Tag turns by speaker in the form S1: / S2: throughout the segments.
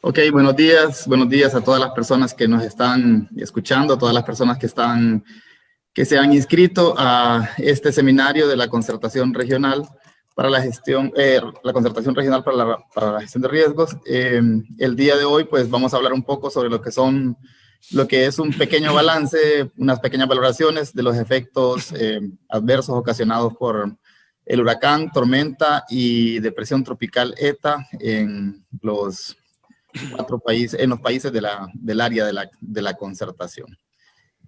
S1: Ok, buenos días a todas las personas que nos están escuchando, a todas las personas que se han inscrito a este seminario de la concertación regional para la gestión, para la gestión de riesgos. El día de hoy, pues vamos a hablar un poco sobre lo que es un pequeño balance, unas pequeñas valoraciones de los efectos adversos ocasionados por el huracán, tormenta y depresión tropical ETA en los países del área de la concertación.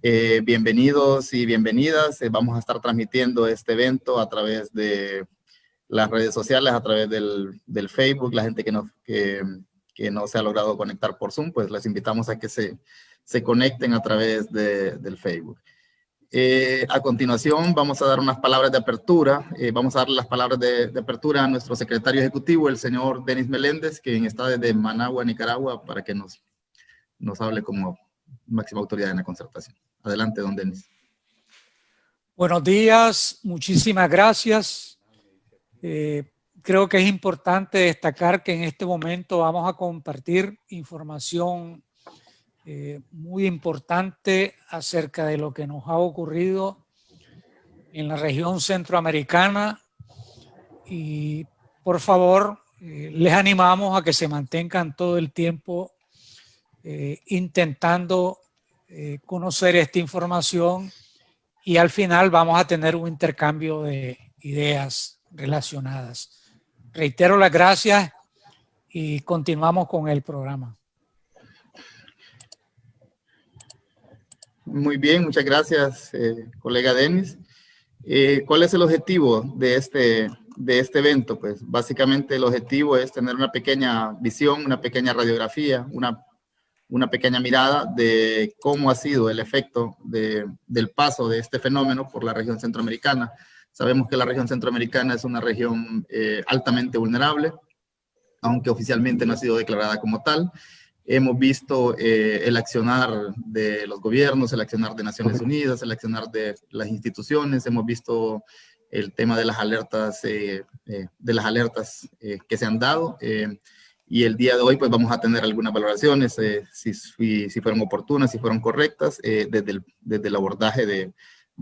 S1: Bienvenidos y bienvenidas. Vamos a estar transmitiendo este evento a través de las redes sociales, a través del Facebook. La gente que no se ha logrado conectar por Zoom, pues les invitamos a que se conecten a través del Facebook. A continuación vamos a dar unas palabras de apertura. Vamos a dar las palabras de apertura a nuestro secretario ejecutivo, el señor Denis Meléndez, quien está desde Managua, Nicaragua, para que nos hable como máxima autoridad en la concertación. Adelante, don Denis.
S2: Buenos días, muchísimas gracias. Creo que es importante destacar que en este momento vamos a compartir información muy importante acerca de lo que nos ha ocurrido en la región centroamericana y por favor les animamos a que se mantengan todo el tiempo intentando conocer esta información y al final vamos a tener un intercambio de ideas relacionadas. Reitero las gracias y continuamos con el programa.
S1: Muy bien, muchas gracias, colega Denis. ¿Cuál es el objetivo de este evento? Pues básicamente el objetivo es tener una pequeña visión, una pequeña radiografía, una pequeña mirada de cómo ha sido el efecto del paso de este fenómeno por la región centroamericana. Sabemos que la región centroamericana es una región altamente vulnerable, aunque oficialmente no ha sido declarada como tal. Hemos visto el accionar de los gobiernos, el accionar de Naciones Unidas, el accionar de las instituciones. Hemos visto el tema de las alertas, que se han dado. Y el día de hoy pues vamos a tener algunas valoraciones, si fueron oportunas, si fueron correctas, desde el abordaje de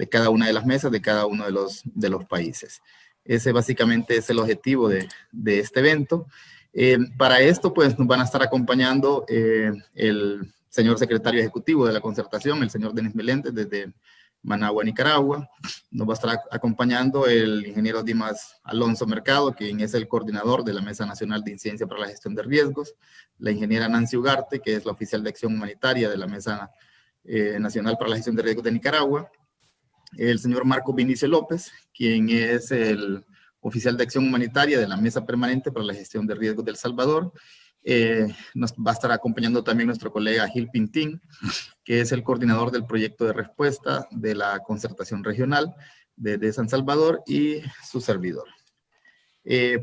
S1: cada una de las mesas, de cada uno de los países. Ese básicamente es el objetivo de este evento. Para esto, pues, nos van a estar acompañando el señor secretario ejecutivo de la concertación, el señor Denis Meléndez, desde Managua, Nicaragua. Nos va a estar acompañando el ingeniero Dimas Alonso Mercado, quien es el coordinador de la Mesa Nacional de Incidencia para la Gestión de Riesgos. La ingeniera Nancy Ugarte, que es la oficial de acción humanitaria de la Mesa Nacional para la Gestión de Riesgos de Nicaragua. El señor Marco Vinicio López, quien es el oficial de acción humanitaria de la Mesa Permanente para la Gestión de Riesgos de El Salvador. Nos va a estar acompañando también nuestro colega Gil Pintín, que es el coordinador del proyecto de respuesta de la concertación regional de San Salvador, y su servidor.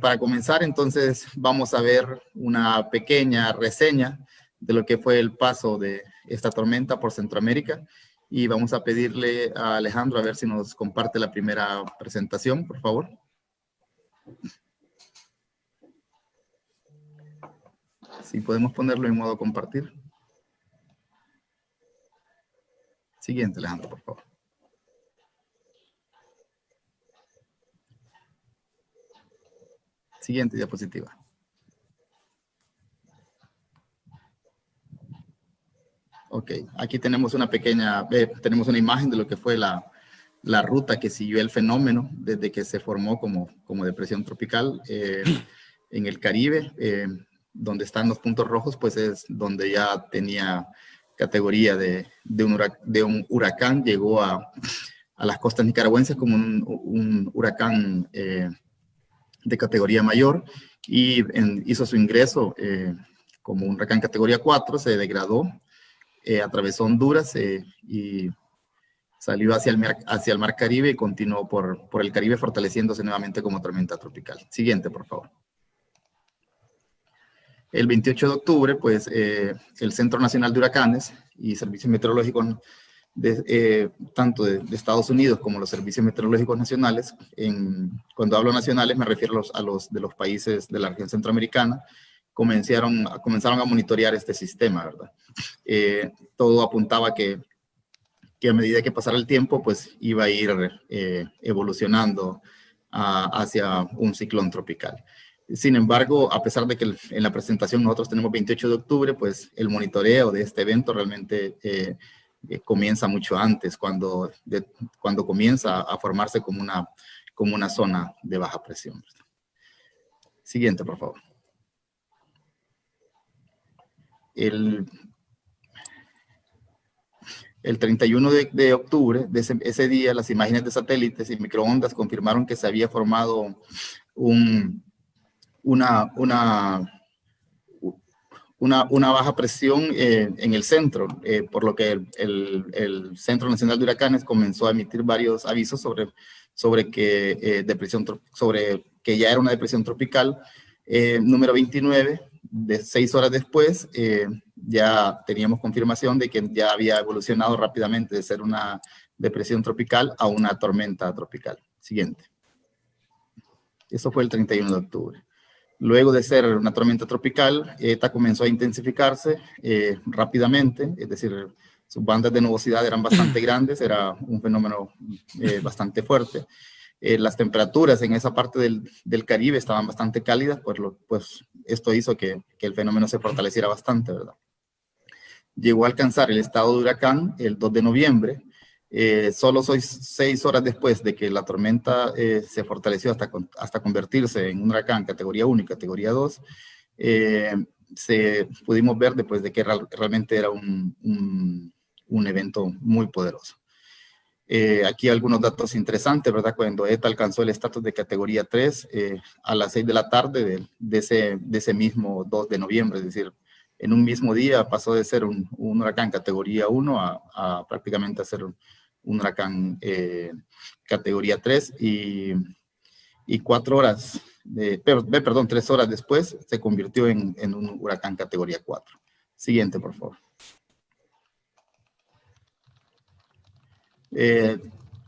S1: Para comenzar, entonces, vamos a ver una pequeña reseña de lo que fue el paso de esta tormenta por Centroamérica, y vamos a pedirle a Alejandro a ver si nos comparte la primera presentación, por favor. Si podemos ponerlo en modo compartir. Siguiente, Alejandro, por favor. Siguiente diapositiva. Ok, aquí tenemos una pequeña, tenemos una imagen de lo que fue la ruta que siguió el fenómeno desde que se formó como depresión tropical en el Caribe. Donde están los puntos rojos, pues es donde ya tenía categoría de un huracán, llegó a las costas nicaragüenses como un huracán de categoría mayor, y hizo su ingreso como un huracán categoría 4, se degradó, atravesó Honduras y salió hacia el Mar Caribe y continuó por el Caribe, fortaleciéndose nuevamente como tormenta tropical. Siguiente, por favor. El 28 de octubre, pues, el Centro Nacional de Huracanes y Servicios Meteorológicos, tanto de Estados Unidos como los Servicios Meteorológicos Nacionales, cuando hablo nacionales me refiero a los de los países de la región centroamericana, comenzaron a monitorear este sistema, ¿verdad? Todo apuntaba que a medida que pasara el tiempo, pues iba a ir evolucionando hacia un ciclón tropical. Sin embargo, a pesar de que en la presentación nosotros tenemos 28 de octubre, pues el monitoreo de este evento realmente comienza mucho antes, cuando comienza a formarse como una zona de baja presión. Siguiente, por favor. El 31 de octubre, de ese día, las imágenes de satélites y microondas confirmaron que se había formado una baja presión en el centro, por lo que el Centro Nacional de Huracanes comenzó a emitir varios avisos sobre que ya era una depresión tropical. Número 29, de 6 horas después, ya teníamos confirmación de que ya había evolucionado rápidamente de ser una depresión tropical a una tormenta tropical. Siguiente. Eso fue el 31 de octubre. Luego de ser una tormenta tropical, ETA comenzó a intensificarse rápidamente, es decir, sus bandas de nubosidad eran bastante grandes, era un fenómeno bastante fuerte. Las temperaturas en esa parte del Caribe estaban bastante cálidas, pues esto hizo que el fenómeno se fortaleciera bastante, ¿verdad? Llegó a alcanzar el estado de huracán el 2 de noviembre, solo 6 horas después de que la tormenta se fortaleció hasta convertirse en un huracán categoría 1 y categoría 2, pudimos ver después de que realmente era un evento muy poderoso. Aquí algunos datos interesantes, ¿verdad? Cuando ETA alcanzó el estatus de categoría 3 a las 6 de la tarde de ese mismo 2 de noviembre, es decir, en un mismo día pasó de ser un huracán categoría 1 a prácticamente a ser un huracán categoría 3 y 3 horas después se convirtió en un huracán categoría 4. Siguiente, por favor.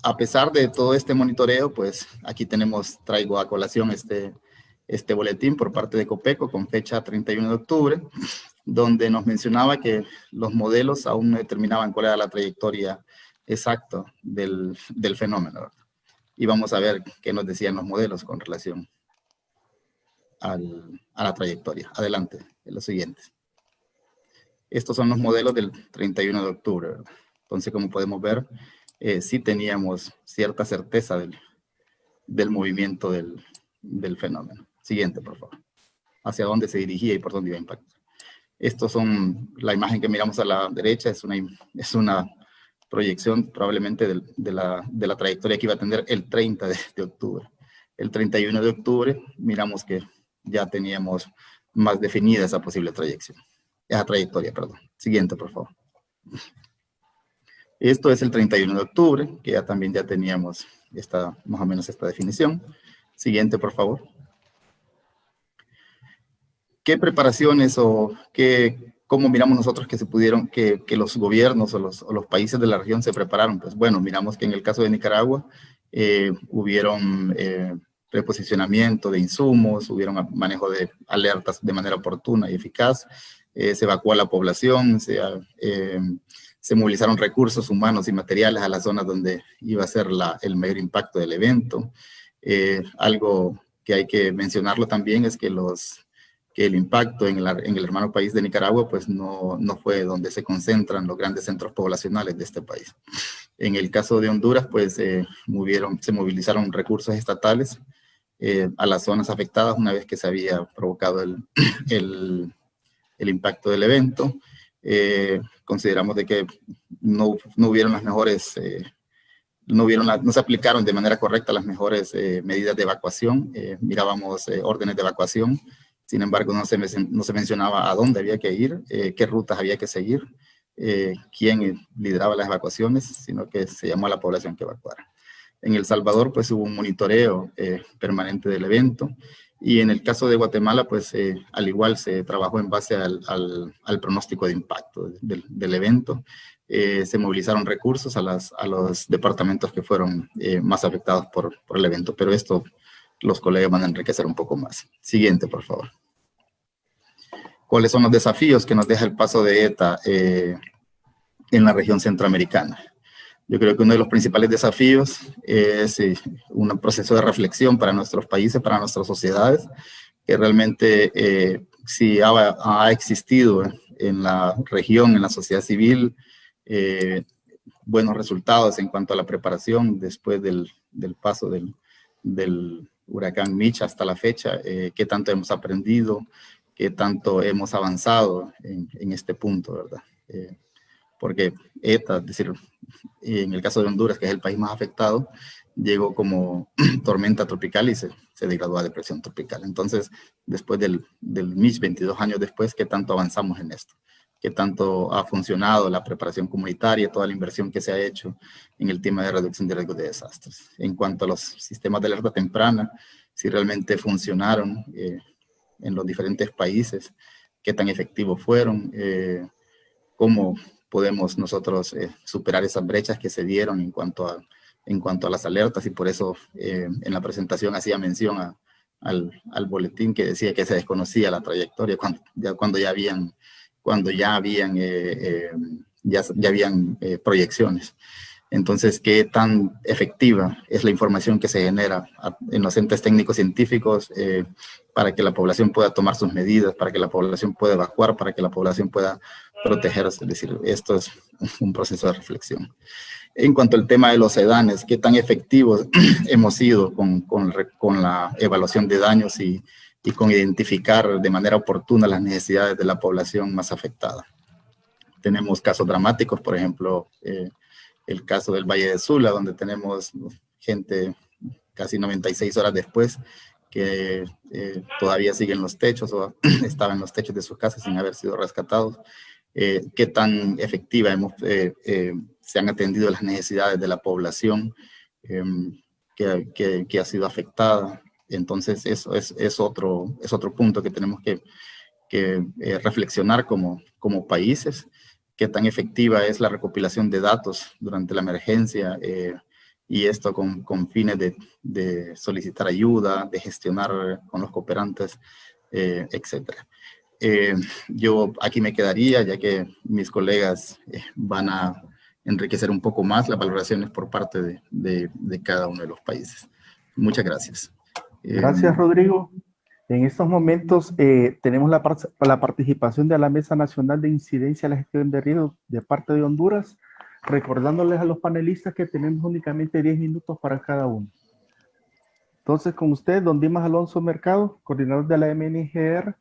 S1: A pesar de todo este monitoreo, pues aquí traigo a colación este boletín por parte de Copeco con fecha 31 de octubre, donde nos mencionaba que los modelos aún no determinaban cuál era la trayectoria exacta del fenómeno, ¿verdad? Y vamos a ver qué nos decían los modelos con relación a la trayectoria. Adelante, en los siguientes. Estos son los modelos del 31 de octubre, ¿verdad? Entonces, como podemos ver, sí teníamos cierta certeza del movimiento del fenómeno. Siguiente, por favor. Hacia dónde se dirigía y por dónde iba a impactar. Estos son la imagen que miramos a la derecha, es una proyección probablemente de la trayectoria que iba a tener el 30 de octubre. El 31 de octubre miramos que ya teníamos más definida esa posible trayectoria, perdón. Siguiente, por favor. Esto es el 31 de octubre, que también ya teníamos más o menos esta definición. Siguiente, por favor. ¿Qué preparaciones cómo miramos nosotros que los gobiernos o los países de la región se prepararon? Pues bueno, miramos que en el caso de Nicaragua hubieron reposicionamiento de insumos, hubieron manejo de alertas de manera oportuna y eficaz, se evacuó a la población, se movilizaron recursos humanos y materiales a las zonas donde iba a ser el mayor impacto del evento. Algo que hay que mencionarlo también es que el impacto en el hermano país de Nicaragua pues no fue donde se concentran los grandes centros poblacionales de este país. En el caso de Honduras pues se movilizaron recursos estatales a las zonas afectadas una vez que se había provocado el impacto del evento. Consideramos de que no hubieron las mejores, no se aplicaron de manera correcta las mejores medidas de evacuación. Mirábamos órdenes de evacuación, sin embargo no se mencionaba a dónde había que ir, qué rutas había que seguir, quién lideraba las evacuaciones, sino que se llamó a la población que evacuara. En El Salvador pues hubo un monitoreo permanente del evento. Y en el caso de Guatemala, pues al igual se trabajó en base al pronóstico de impacto del evento. Se movilizaron recursos a los departamentos que fueron más afectados por el evento, pero esto los colegas van a enriquecer un poco más. Siguiente, por favor. cuáles son los desafíos que nos deja el paso de ETA en la región centroamericana. Yo creo que uno de los principales desafíos es un proceso de reflexión para nuestros países, para nuestras sociedades, que realmente sí ha existido en la región, en la sociedad civil, buenos resultados en cuanto a la preparación después del paso del huracán Mitch hasta la fecha, qué tanto hemos aprendido, qué tanto hemos avanzado en este punto, ¿verdad? Porque ETA, es decir, en el caso de Honduras, que es el país más afectado, llegó como tormenta tropical y se degradó a depresión tropical. Entonces, después del Mitch, 22 años después, ¿qué tanto avanzamos en esto? ¿Qué tanto ha funcionado la preparación comunitaria, toda la inversión que se ha hecho en el tema de reducción de riesgos de desastres? En cuanto a los sistemas de alerta temprana, si realmente funcionaron en los diferentes países, qué tan efectivos fueron, cómo podemos nosotros superar esas brechas que se dieron en cuanto a las alertas, y por eso en la presentación hacía mención al boletín que decía que se desconocía la trayectoria cuando ya habían proyecciones. Entonces, ¿qué tan efectiva es la información que se genera en los entes técnicos científicos para que la población pueda tomar sus medidas, para que la población pueda evacuar, para que la población pueda protegerse? Es decir, esto es un proceso de reflexión. En cuanto al tema de los sedanes, ¿qué tan efectivos hemos sido con la evaluación de daños y con identificar de manera oportuna las necesidades de la población más afectada? Tenemos casos dramáticos, por ejemplo, el caso del Valle de Sula, donde tenemos gente casi 96 horas después que todavía siguen en los techos o estaban en los techos de sus casas sin haber sido rescatados. Qué tan efectiva se han atendido las necesidades de la población que ha sido afectada. Entonces, eso es otro punto que tenemos que reflexionar como países. Qué tan efectiva es la recopilación de datos durante la emergencia y esto con fines de solicitar ayuda, de gestionar con los cooperantes, etcétera. Yo aquí me quedaría, ya que mis colegas van a enriquecer un poco más las valoraciones por parte de cada uno de los países. Muchas gracias.
S3: Gracias, Rodrigo. En estos momentos tenemos la participación de la Mesa Nacional de Incidencia a la Gestión de Riesgos de parte de Honduras, recordándoles a los panelistas que tenemos únicamente 10 minutos para cada uno. Entonces, con usted, don Dimas Alonso Mercado, coordinador de la MNGR.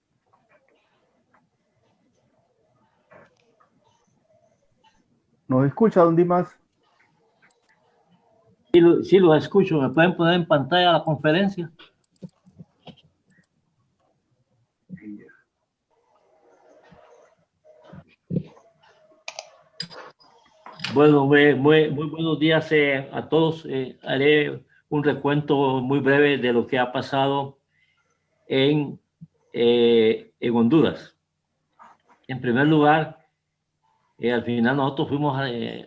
S3: ¿Nos escucha, don Dimas?
S4: Sí, lo escucho. ¿Me pueden poner en pantalla la conferencia? Bueno, muy buenos días a todos. Haré un recuento muy breve de lo que ha pasado en Honduras. En primer lugar, al final nosotros fuimos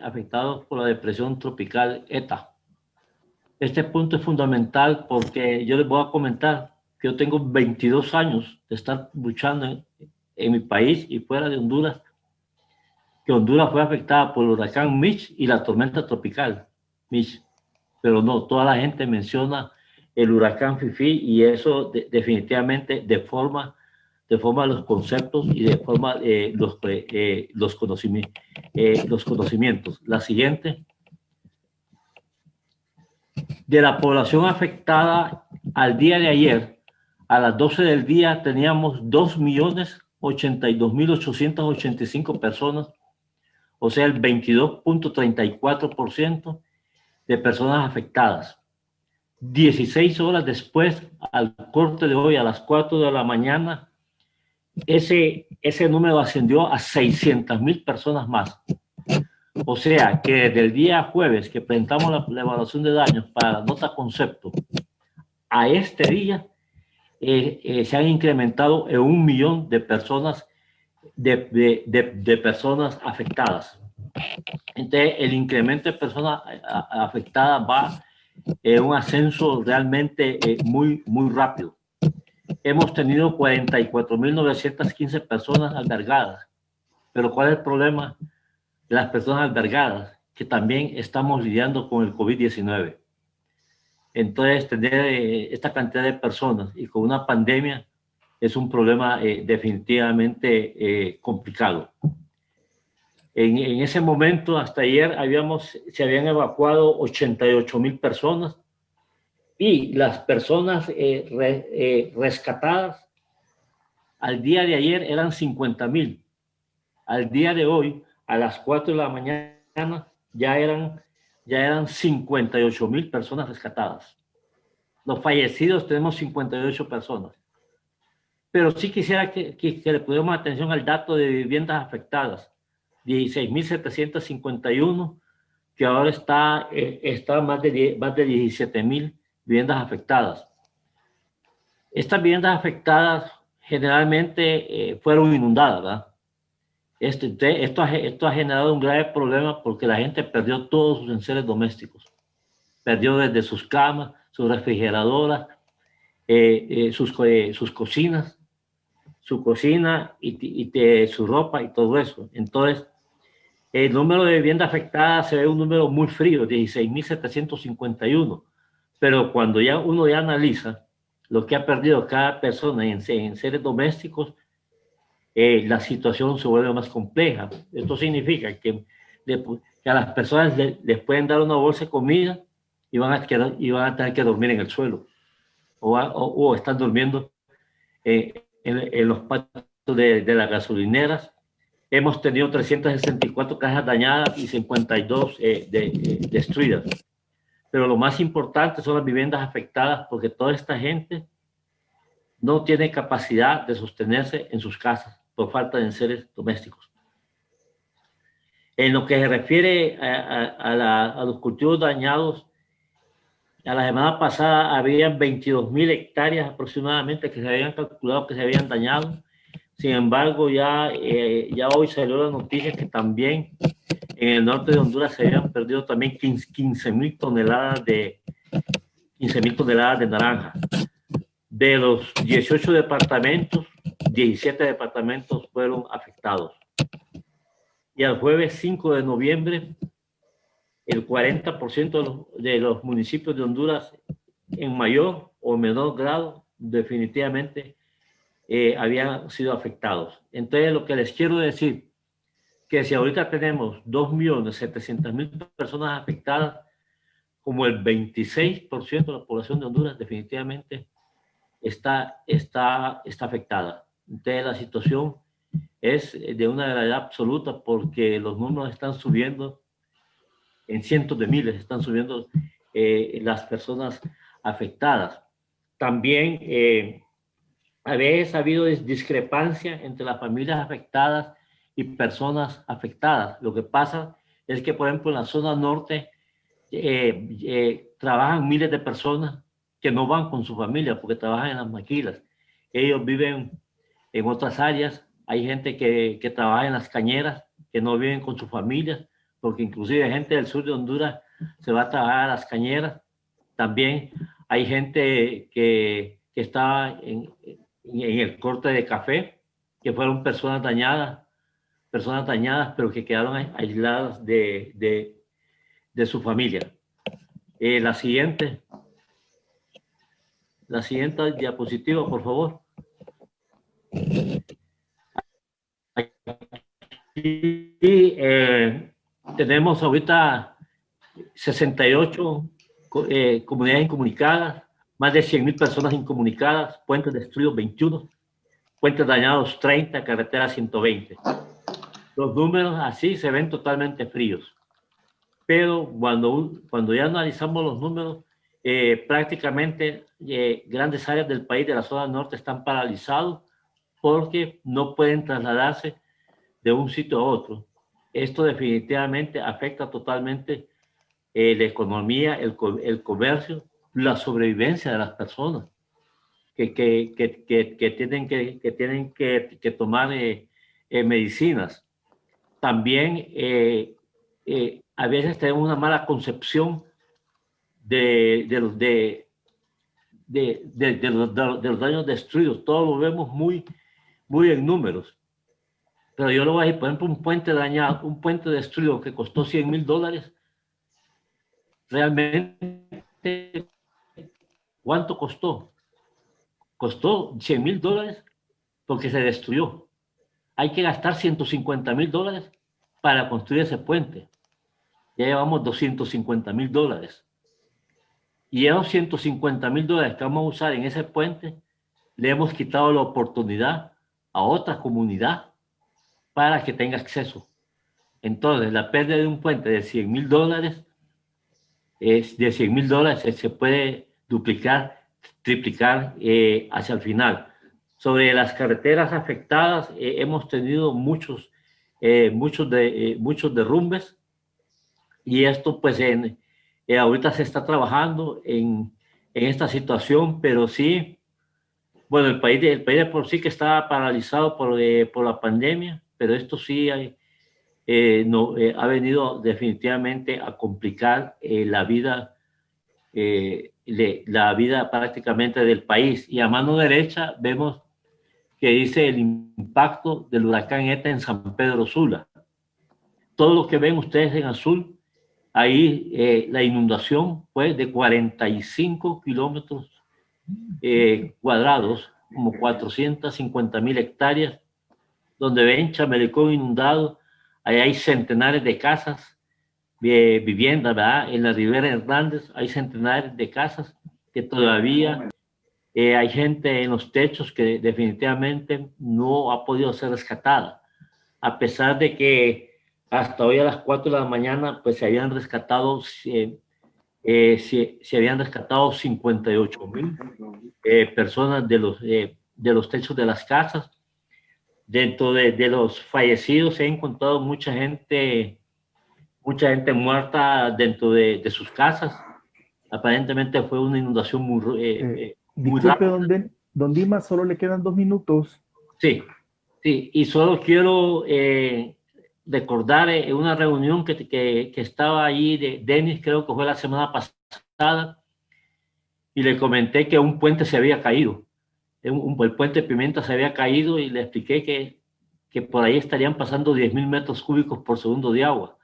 S4: afectados por la depresión tropical ETA. Este punto es fundamental porque yo les voy a comentar que yo tengo 22 años de estar luchando en mi país y fuera de Honduras, que Honduras fue afectada por el huracán Mitch y la tormenta tropical Mitch, pero no, toda la gente menciona el huracán Fifi y eso definitivamente deforma los conceptos y deforma los conocimientos. La siguiente. De la población afectada al día de ayer, a las 12 del día teníamos 2.082.885 personas, o sea, el 22.34% de personas afectadas. 16 horas después, al corte de hoy, a las 4 de la mañana, ese número ascendió a 600.000 personas más. O sea, que desde el día jueves que presentamos la evaluación de daños para la nota concepto a este día, se han incrementado en 1 millón de personas de personas afectadas. Entonces, el incremento de personas afectadas va en un ascenso realmente muy rápido. hemos tenido 44.915 personas albergadas. Pero ¿cuál es el problema de las personas albergadas? Que también estamos lidiando con el COVID-19. Entonces, tener esta cantidad de personas y con una pandemia es un problema definitivamente complicado. En ese momento, hasta ayer, se habían evacuado 88.000 personas y las personas rescatadas al día de ayer eran 50.000. Al día de hoy, a las 4 de la mañana, ya eran 58.000 personas rescatadas. Los fallecidos tenemos 58 personas. Pero sí quisiera que le pudiéramos atención al dato de viviendas afectadas. 16.751, que ahora está más de 17.000 viviendas afectadas. Estas viviendas afectadas generalmente fueron inundadas, ¿verdad? Esto ha generado un grave problema porque la gente perdió todos sus enseres domésticos. Perdió desde sus camas, sus refrigeradoras, sus cocinas, su cocina y su ropa y todo eso. Entonces, el número de viviendas afectadas se ve un número muy frío, 16.751. Pero cuando uno analiza lo que ha perdido cada persona en seres domésticos, la situación se vuelve más compleja. Esto significa que a las personas les pueden dar una bolsa de comida y van a tener que dormir en el suelo o están durmiendo en los patios de las gasolineras. Hemos tenido 364 cajas dañadas y 52 destruidas. Pero lo más importante son las viviendas afectadas porque toda esta gente no tiene capacidad de sostenerse en sus casas por falta de enseres domésticos. En lo que se refiere a los cultivos dañados, a la semana pasada habían 22.000 hectáreas aproximadamente que se habían calculado que se habían dañado. Sin embargo, ya hoy salió la noticia que también en el norte de Honduras se habían perdido también 15.000 toneladas de naranja. De los 18 departamentos, 17 departamentos fueron afectados. Y al jueves 5 de noviembre, el 40% de los municipios de Honduras en mayor o menor grado definitivamente habían sido afectados. Entonces, lo que les quiero decir, que si ahorita tenemos 2.700.000 personas afectadas, como el 26% de la población de Honduras definitivamente está afectada. Entonces, la situación es de una gravedad absoluta porque los números están subiendo en cientos de miles, están subiendo las personas afectadas. También a veces ha habido discrepancia entre las familias afectadas y personas afectadas. Lo que pasa es que, por ejemplo, en la zona norte trabajan miles de personas que no van con su familia porque trabajan en las maquilas. Ellos viven en otras áreas. Hay gente que trabaja en las cañeras, que no viven con su familia, porque inclusive gente del sur de Honduras se va a trabajar a las cañeras. También hay gente que está en el corte de café, que fueron personas dañadas, pero que quedaron aisladas de su familia. La siguiente diapositiva, por favor. Y tenemos ahorita 68 comunidades incomunicadas, más de 100.000 personas incomunicadas, puentes destruidos 21, puentes dañados 30, carreteras 120. Los números así se ven totalmente fríos. Pero cuando ya analizamos los números, prácticamente grandes áreas del país de la zona norte están paralizados porque no pueden trasladarse de un sitio a otro. Esto definitivamente afecta totalmente la economía, el comercio, la sobrevivencia de las personas que tienen que tomar medicinas. También a veces tenemos una mala concepción de los daños destruidos. Todo lo vemos muy en números. Pero yo lo voy a decir, por ejemplo, un puente dañado, un puente destruido que costó $100,000, realmente, ¿cuánto costó? Costó $100,000 porque se destruyó. Hay que gastar $150,000 para construir ese puente. Ya llevamos $250,000. Y esos $150,000 que vamos a usar en ese puente, le hemos quitado la oportunidad a otra comunidad para que tenga acceso. Entonces, la pérdida de un puente de $100,000 se puede duplicar, triplicar hacia el final. Sobre las carreteras afectadas, hemos tenido muchos derrumbes, y esto pues ahorita se está trabajando en esta situación, pero sí, bueno, el país de por sí que estaba paralizado por la pandemia, pero esto sí ha venido definitivamente a complicar la vida prácticamente del país. Y a mano derecha vemos que dice el impacto del huracán ETA en San Pedro Sula. Todo lo que ven ustedes en azul, ahí la inundación fue de 45 kilómetros cuadrados, como 450,000 hectáreas, donde ven Chamelecón inundado. Ahí hay centenares de casas, viviendas, ¿verdad? En la Ribera Hernández hay centenares de casas que todavía hay gente en los techos que definitivamente no ha podido ser rescatada, a pesar de que hasta hoy a las 4 de la mañana pues se habían rescatado 58,000 personas de los techos de las casas. Dentro de los fallecidos se ha encontrado mucha gente muerta dentro de sus casas. Aparentemente fue una inundación muy
S3: disculpe,
S4: rápida.
S3: don Dimas, solo le quedan 2 minutos.
S4: Sí, y solo quiero recordar una reunión que estaba ahí de Denis, creo que fue la semana pasada, y le comenté que un puente se había caído. El puente Pimenta se había caído, y le expliqué que por ahí estarían pasando 10,000 metros cúbicos por segundo de agua.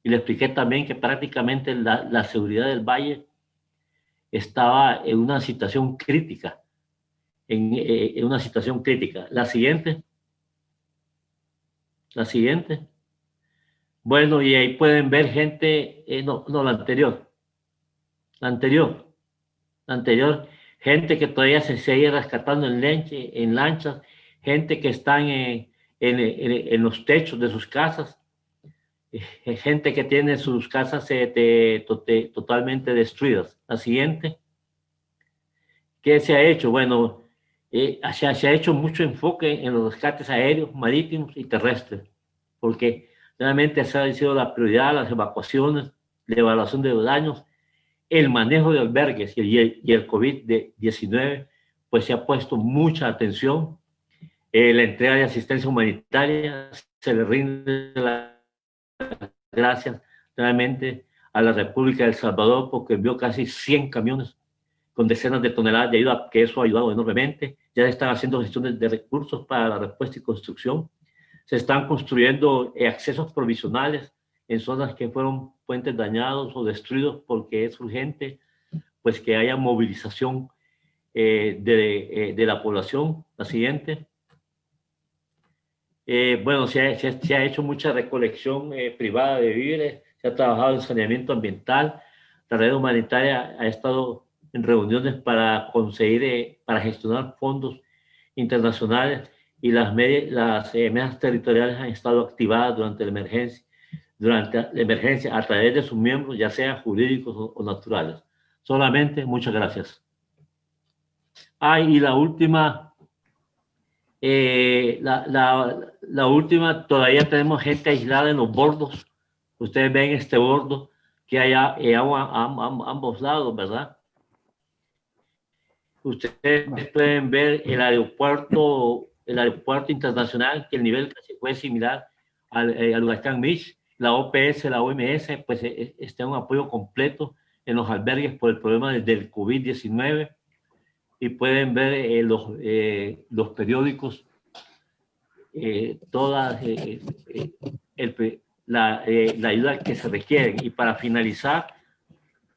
S4: Y le expliqué también que prácticamente la seguridad del valle estaba en una situación crítica. En una situación crítica. La siguiente. Bueno, y ahí pueden ver gente, la anterior, gente que todavía se sigue rescatando en lanchas, gente que están en los techos de sus casas, gente que tiene sus casas totalmente destruidas. La siguiente. ¿Qué se ha hecho? Bueno, se ha hecho mucho enfoque en los rescates aéreos, marítimos y terrestres, porque realmente esa ha sido la prioridad, las evacuaciones, la evaluación de los daños, el manejo de albergues y el COVID-19, pues se ha puesto mucha atención. La entrega de asistencia humanitaria, se le rinde las gracias realmente a la República de El Salvador, porque envió casi 100 camiones con decenas de toneladas de ayuda, que eso ha ayudado enormemente. Ya se están haciendo gestiones de recursos para la respuesta y construcción. Se están construyendo accesos provisionales en zonas que fueron puentes dañados o destruidos, porque es urgente pues que haya movilización de la población. La siguiente. Bueno, se ha hecho mucha recolección privada de víveres, se ha trabajado en saneamiento ambiental. La red humanitaria ha estado en reuniones para conseguir, para gestionar fondos internacionales, y las mesas territoriales han estado activadas durante la emergencia a través de sus miembros, ya sean jurídicos o naturales. Solamente, muchas gracias. Y la última, la última, todavía tenemos gente aislada en los bordos. Ustedes ven este bordo que hay agua a ambos lados, ¿verdad? Ustedes pueden ver el aeropuerto internacional, que el nivel casi fue similar al huracán Mitch. La OPS, la OMS, pues está en un apoyo completo en los albergues por el problema del COVID-19. y pueden ver los periódicos, toda la ayuda que se requiere. Y para finalizar,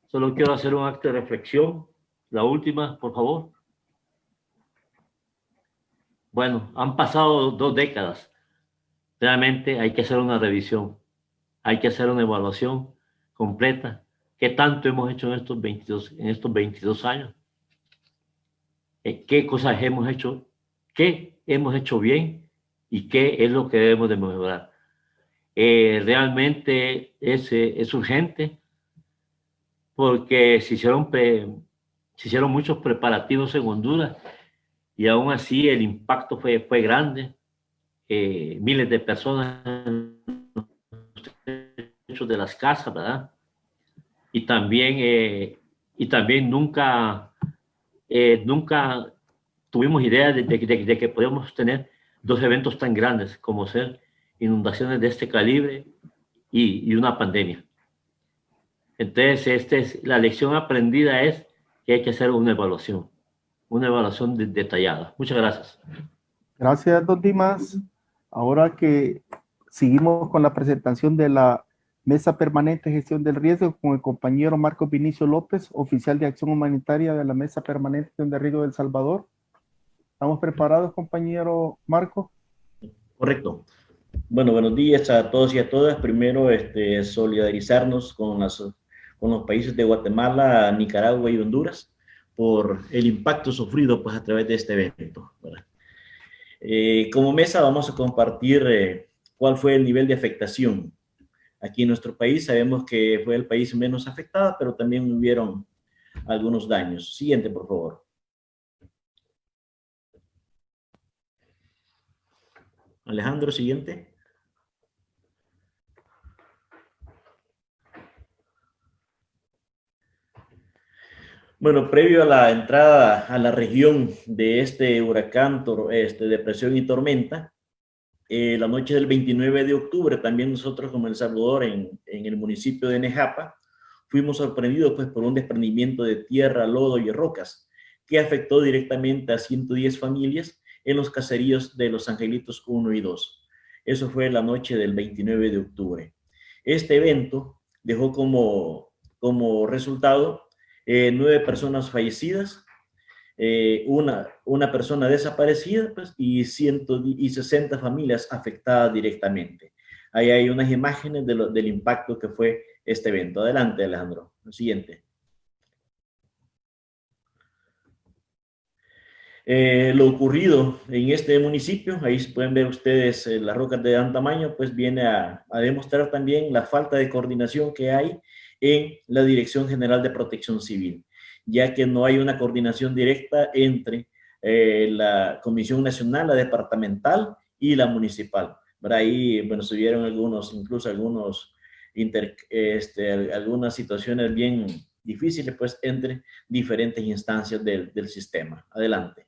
S4: solo quiero hacer un acto de reflexión. La última, por favor. Bueno, han pasado 2 décadas. Realmente hay que hacer una revisión. Hay que hacer una evaluación completa. ¿Qué tanto hemos hecho en estos 22 años? ¿Qué cosas hemos hecho? ¿Qué hemos hecho bien? ¿Y qué es lo que debemos de mejorar? Realmente es urgente, porque se hicieron muchos preparativos en Honduras y aún así el impacto fue grande. Miles de personas hechos de las casas, ¿verdad? Y también nunca tuvimos idea de que podíamos tener 2 eventos tan grandes como ser inundaciones de este calibre y una pandemia. Entonces, la lección aprendida es que hay que hacer una evaluación detallada. Muchas gracias.
S3: Gracias, don Dimas. Ahora que seguimos con la presentación de la Mesa Permanente de Gestión del Riesgo con el compañero Marco Vinicio López, oficial de Acción Humanitaria de la Mesa Permanente de Gestión del Riesgo de El Salvador. ¿Estamos preparados, compañero Marco?
S5: Correcto. Bueno, buenos días a todos y a todas. Primero, solidarizarnos con los países de Guatemala, Nicaragua y Honduras por el impacto sufrido pues, a través de este evento, ¿verdad? Como mesa vamos a compartir cuál fue el nivel de afectación. Aquí en nuestro país sabemos que fue el país menos afectado, pero también hubieron algunos daños. Siguiente, por favor. Alejandro, siguiente. Bueno, previo a la entrada a la región de este huracán, depresión y tormenta, la noche del 29 de octubre, también nosotros como El Salvador, en el municipio de Nejapa, fuimos sorprendidos pues, por un desprendimiento de tierra, lodo y rocas, que afectó directamente a 110 familias en los caseríos de Los Angelitos 1 y 2. Eso fue la noche del 29 de octubre. Este evento dejó como resultado 9 personas fallecidas, una persona desaparecida pues, y 160 familias afectadas directamente. Ahí hay unas imágenes del impacto que fue este evento. Adelante, Alejandro. El siguiente. Lo ocurrido en este municipio, ahí pueden ver ustedes las rocas de gran tamaño, pues viene a demostrar también la falta de coordinación que hay en la Dirección General de Protección Civil, ya que no hay una coordinación directa entre la Comisión Nacional, la departamental y la municipal. Por ahí, bueno, se vieron incluso algunas situaciones bien difíciles, pues, entre diferentes instancias del sistema. Adelante.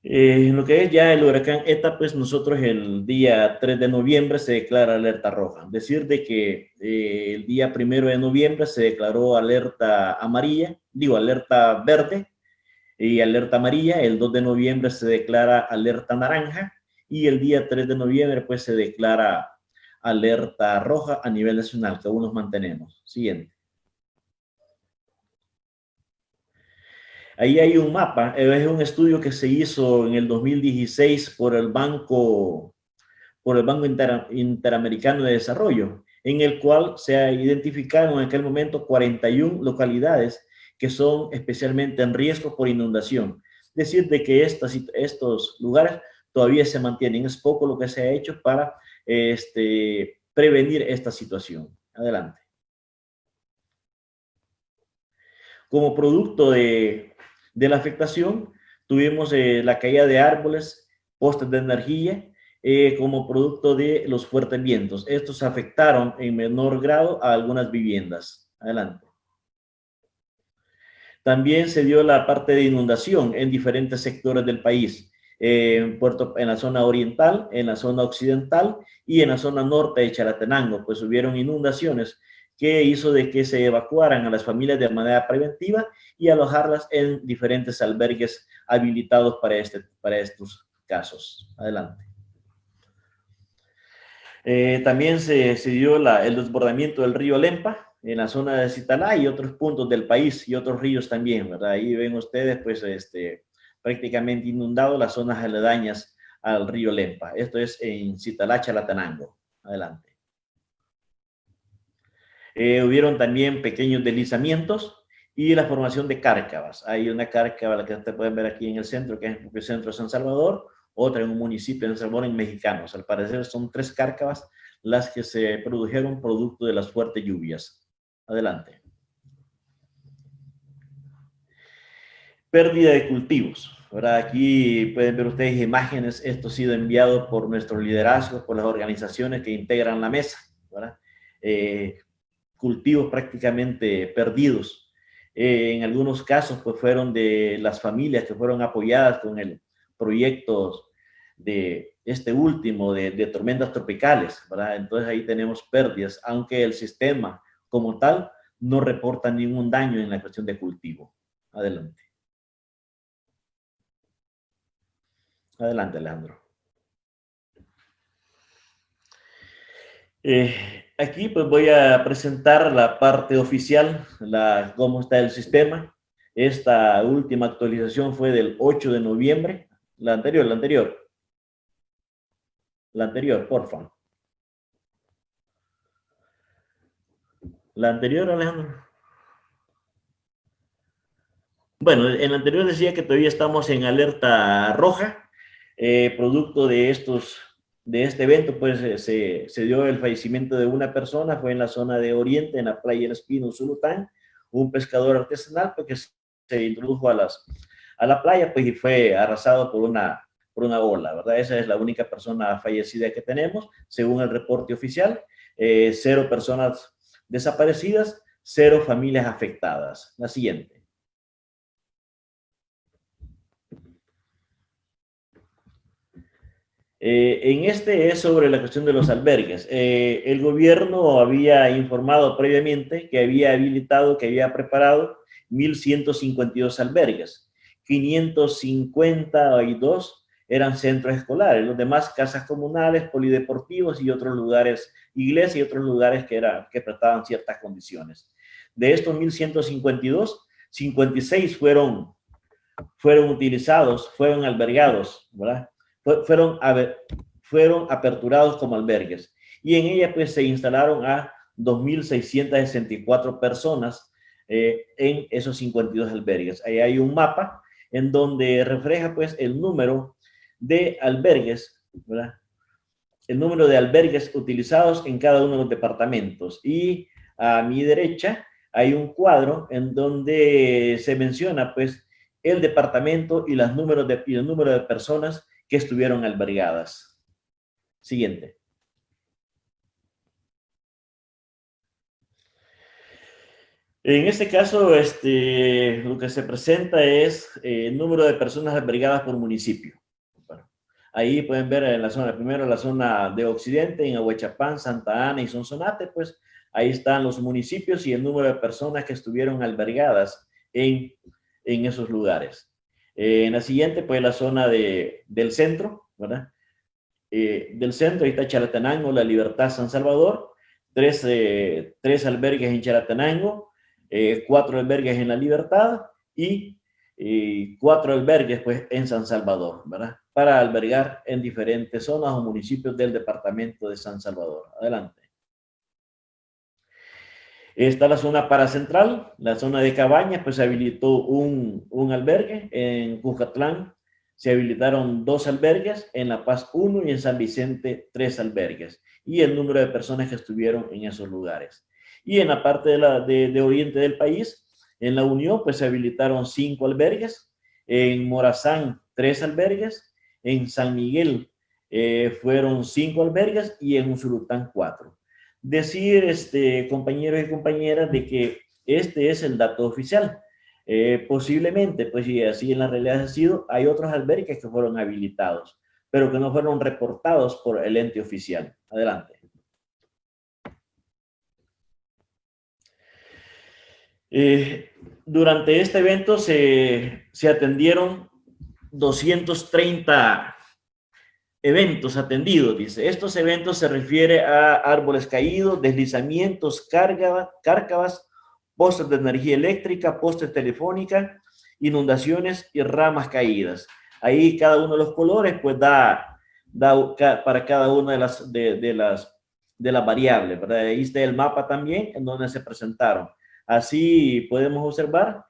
S5: En lo que es ya el huracán ETA, pues nosotros el día 3 de noviembre se declara alerta roja. Decir de que el día 1 de noviembre se declaró alerta verde y alerta amarilla. El 2 de noviembre se declara alerta naranja y el día 3 de noviembre pues se declara alerta roja a nivel nacional, que aún nos mantenemos. Siguiente. Ahí hay un mapa, es un estudio que se hizo en el 2016 por el Banco Interamericano de Desarrollo, en el cual se identificaron en aquel momento 41 localidades que son especialmente en riesgo por inundación. Es decir, de que estos lugares todavía se mantienen. Es poco lo que se ha hecho para prevenir esta situación. Adelante. Como producto de la afectación, tuvimos la caída de árboles, postes de energía, como producto de los fuertes vientos. Estos afectaron en menor grado a algunas viviendas. Adelante. También se dio la parte de inundación en diferentes sectores del país, en la zona oriental, en la zona occidental y en la zona norte de Chalatenango, pues hubieron inundaciones que hizo de que se evacuaran a las familias de manera preventiva y alojarlas en diferentes albergues habilitados para estos casos. Adelante. También se dio el desbordamiento del río Lempa en la zona de Citalá y otros puntos del país y otros ríos también, ¿verdad? Ahí ven ustedes, pues, prácticamente inundado las zonas aledañas al río Lempa. Esto es en Citalá, Chalatenango. Adelante. Hubieron también pequeños deslizamientos y la formación de cárcavas. Hay una cárcava, la que ustedes pueden ver aquí en el centro, que es el centro de San Salvador, otra en un municipio de San Salvador, en Mexicanos. Al parecer son 3 cárcavas las que se produjeron producto de las fuertes lluvias. Adelante. Pérdida de cultivos. Ahora aquí pueden ver ustedes imágenes. Esto ha sido enviado por nuestro liderazgo, por las organizaciones que integran la mesa, ¿verdad? Cultivos prácticamente perdidos. En algunos casos, pues, fueron de las familias que fueron apoyadas con el proyecto de este último de tormentas tropicales, ¿verdad? Entonces ahí tenemos pérdidas, aunque el sistema como tal no reporta ningún daño en la cuestión de cultivo. Adelante. Adelante, Alejandro. Aquí pues voy a presentar la parte oficial, cómo está el sistema. Esta última actualización fue del 8 de noviembre. La anterior, por favor. La anterior, Alejandro. Bueno, en la anterior decía que todavía estamos en alerta roja, producto de este evento, pues se dio el fallecimiento de una persona, fue en la zona de Oriente, en la playa El Espino, Zulután, un pescador artesanal, porque se introdujo a la playa, pues, y fue arrasado por una ola, ¿verdad? Esa es la única persona fallecida que tenemos, según el reporte oficial. 0 personas desaparecidas, 0 familias afectadas. La siguiente. En este es sobre la cuestión de los albergues. El gobierno había informado previamente que había habilitado, que había preparado 1.152 albergues. 552 eran centros escolares, los demás casas comunales, polideportivos y otros lugares, iglesias y otros lugares que prestaban ciertas condiciones. De estos 1.152, 56 fueron utilizados, fueron albergados, ¿verdad? Fueron aperturados como albergues, y en ella pues se instalaron a 2.664 personas en esos 52 albergues. Ahí hay un mapa en donde refleja pues el número de albergues, ¿verdad? El número de albergues utilizados en cada uno de los departamentos, y a mi derecha hay un cuadro en donde se menciona pues el departamento y el número de personas que estuvieron albergadas. Siguiente. En este caso, lo que se presenta es el número de personas albergadas por municipio. Bueno, ahí pueden ver en la zona, primero la zona de Occidente, en Ahuachapán, Santa Ana y Sonsonate, pues ahí están los municipios y el número de personas que estuvieron albergadas en esos lugares. En la siguiente, pues la zona del centro, ¿verdad? Del centro, ahí está Chalatenango, La Libertad, San Salvador, 3 albergues en Chalatenango, 4 albergues en La Libertad y 4 albergues pues en San Salvador, ¿verdad? Para albergar en diferentes zonas o municipios del departamento de San Salvador. Adelante. Está la zona paracentral, la zona de Cabañas, pues se habilitó un albergue. En Cuscatlán se habilitaron 2 albergues, en La Paz 1 y en San Vicente 3 albergues, y el número de personas que estuvieron en esos lugares. Y en la parte de oriente del país, en La Unión, pues se habilitaron 5 albergues, en Morazán 3 albergues, en San Miguel fueron 5 albergues y en Usulután 4. Decir, compañeros y compañeras, de que este es el dato oficial. Posiblemente, pues si así en la realidad ha sido, hay otros albergues que fueron habilitados, pero que no fueron reportados por el ente oficial. Adelante. Durante este evento se atendieron 230 eventos atendidos, dice. Estos eventos se refieren a árboles caídos, deslizamientos, cárcavas, postes de energía eléctrica, postes telefónicas, inundaciones y ramas caídas. Ahí cada uno de los colores pues da para cada una de las variables, ¿verdad? Ahí está el mapa también en donde se presentaron. Así podemos observar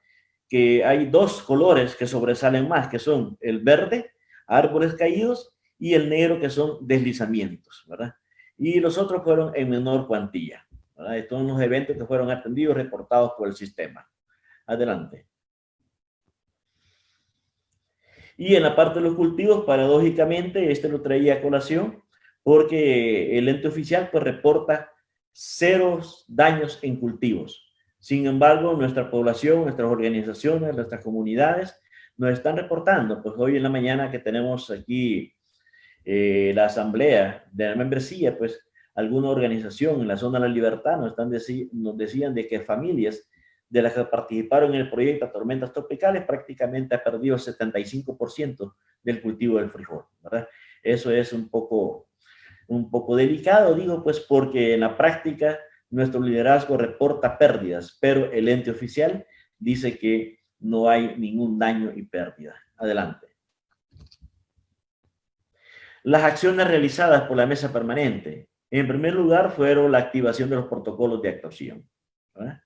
S5: que hay dos colores que sobresalen más, que son el verde, árboles caídos, y el negro, que son deslizamientos, ¿verdad? Y los otros fueron en menor cuantía, ¿verdad? Estos son los eventos que fueron atendidos, reportados por el sistema. Adelante. Y en la parte de los cultivos, paradójicamente, este lo traía a colación, porque el ente oficial pues reporta 0 daños en cultivos. Sin embargo, nuestra población, nuestras organizaciones, nuestras comunidades nos están reportando. Pues hoy en la mañana que tenemos aquí la asamblea de la membresía, pues alguna organización en la zona de la Libertad nos decían de que familias de las que participaron en el proyecto Tormentas Tropicales prácticamente ha perdido el 75% del cultivo del frijol, ¿verdad? Eso es un poco delicado, digo, pues porque en la práctica nuestro liderazgo reporta pérdidas, pero el ente oficial dice que no hay ningún daño y pérdida. Adelante. Las acciones realizadas por la mesa permanente. En primer lugar, fueron la activación de los protocolos de actuación, ¿verdad?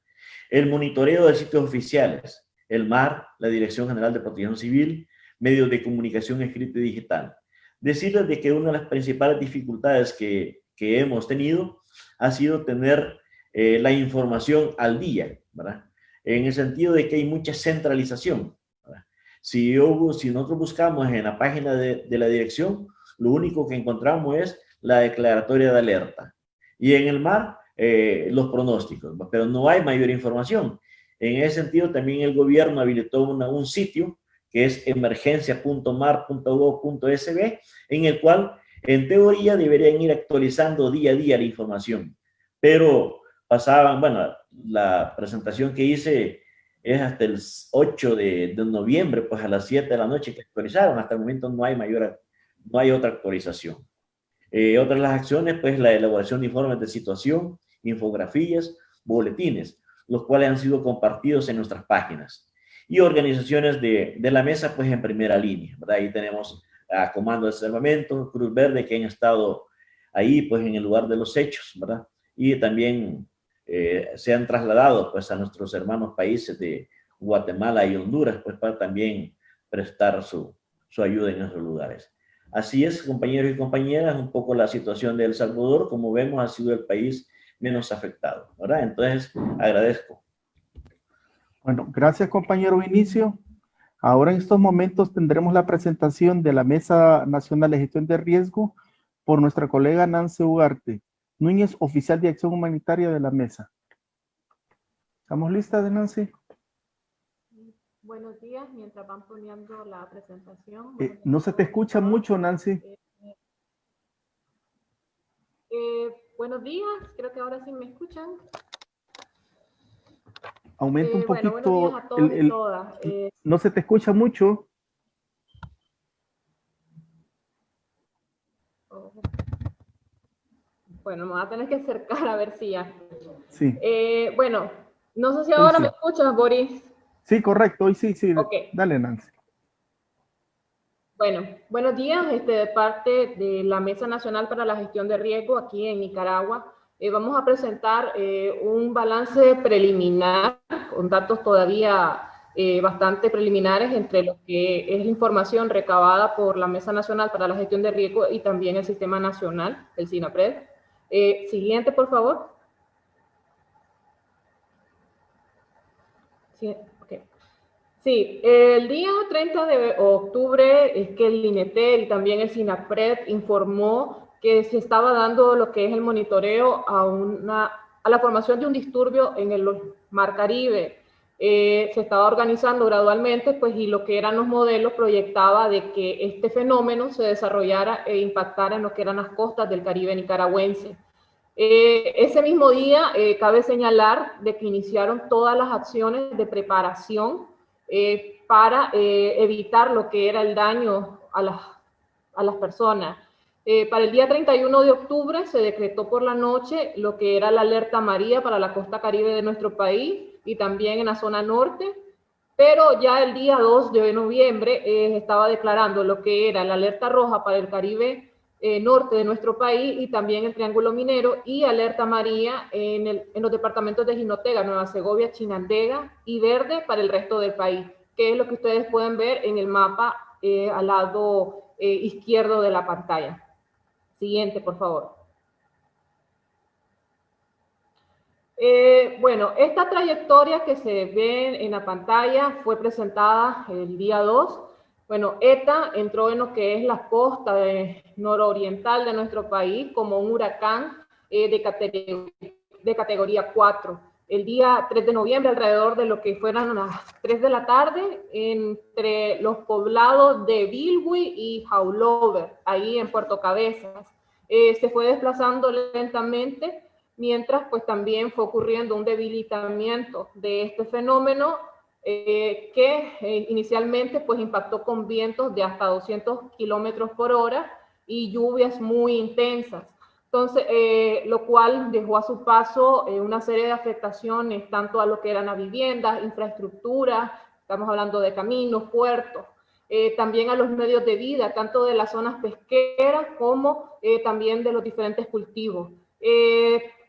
S5: El monitoreo de sitios oficiales, el MAR, la Dirección General de Protección Civil, medios de comunicación escrita y digital. Decirles de que una de las principales dificultades que hemos tenido ha sido tener la información al día, ¿verdad? En el sentido de que hay mucha centralización, ¿verdad? Si nosotros buscamos en la página de la dirección, lo único que encontramos es la declaratoria de alerta. Y en el MAR, los pronósticos, pero no hay mayor información. En ese sentido, también el gobierno habilitó un sitio que es emergencia.mar.gov.sb, en el cual, en teoría, deberían ir actualizando día a día la información. Pero pasaban, bueno, la presentación que hice es hasta el 8 de noviembre, pues a las 7 de la noche que actualizaron. Hasta el momento no hay otra actualización. Otras de las acciones, pues la elaboración de informes de situación, infografías, boletines, los cuales han sido compartidos en nuestras páginas. Y organizaciones de la mesa, pues en primera línea, ¿verdad? Ahí tenemos a Comando de Salvamento, Cruz Verde, que han estado ahí, pues en el lugar de los hechos, ¿verdad? Y también se han trasladado, pues a nuestros hermanos países de Guatemala y Honduras, pues para también prestar su ayuda en esos lugares. Así es, compañeros y compañeras, un poco la situación de El Salvador, como vemos, ha sido el país menos afectado, ¿verdad? Entonces, agradezco.
S3: Bueno, gracias, compañero Vinicio. Ahora en estos momentos tendremos la presentación de la Mesa Nacional de Gestión de Riesgo por nuestra colega Nancy Ugarte Núñez, oficial de Acción Humanitaria de la Mesa. ¿Estamos listas, Nancy?
S6: Buenos días, mientras van poniendo la presentación.
S3: No se te escucha mucho, Nancy.
S6: Buenos días, creo que ahora sí me escuchan.
S3: Aumenta un poquito.
S6: Bueno, buenos días a todos y todas.
S3: No se te escucha mucho.
S6: Bueno, me voy a tener que acercar a ver si ya.
S3: Sí.
S6: Bueno, no sé si ahora me escuchas, Boris.
S3: Sí, correcto. Hoy sí.
S6: Okay.
S3: Dale, Nancy.
S6: Bueno, buenos días. De parte de la Mesa Nacional para la Gestión de Riesgo aquí en Nicaragua, vamos a presentar un balance preliminar con datos todavía bastante preliminares entre lo que es la información recabada por la Mesa Nacional para la Gestión de Riesgo y también el Sistema Nacional, el SINAPRED. Siguiente, por favor. Sí, okay. Sí, el día 30 de octubre es que el INETER y también el SINAPRED informó que se estaba dando lo que es el monitoreo a la formación de un disturbio en el Mar Caribe. Se estaba organizando gradualmente, pues, y lo que eran los modelos proyectaba de que este fenómeno se desarrollara e impactara en lo que eran las costas del Caribe nicaragüense. Ese mismo día, cabe señalar de que iniciaron todas las acciones de preparación para evitar lo que era el daño a las personas. Para el día 31 de octubre se decretó por la noche lo que era la alerta María para la costa caribe de nuestro país y también en la zona norte, pero ya el día 2 de noviembre estaba declarando lo que era la alerta roja para el Caribe norte de nuestro país y también el Triángulo Minero, y alerta amarilla en los departamentos de Jinotega, Nueva Segovia, Chinandega y verde para el resto del país, que es lo que ustedes pueden ver en el mapa al lado izquierdo de la pantalla. Siguiente, por favor. Bueno, esta trayectoria que se ve en la pantalla fue presentada el día 2. Bueno, ETA entró en lo que es la costa nororiental de nuestro país como un huracán de categoría 4. El día 3 de noviembre, alrededor de lo que fueran las 3 de la tarde, entre los poblados de Bilwi y Jaulover, ahí en Puerto Cabezas, se fue desplazando lentamente, mientras pues también fue ocurriendo un debilitamiento de este fenómeno que inicialmente pues impactó con vientos de hasta 200 kilómetros por hora y lluvias muy intensas. Entonces, lo cual dejó a su paso una serie de afectaciones tanto a lo que eran las viviendas, infraestructura, estamos hablando de caminos, puertos, también a los medios de vida, tanto de las zonas pesqueras como también de los diferentes cultivos.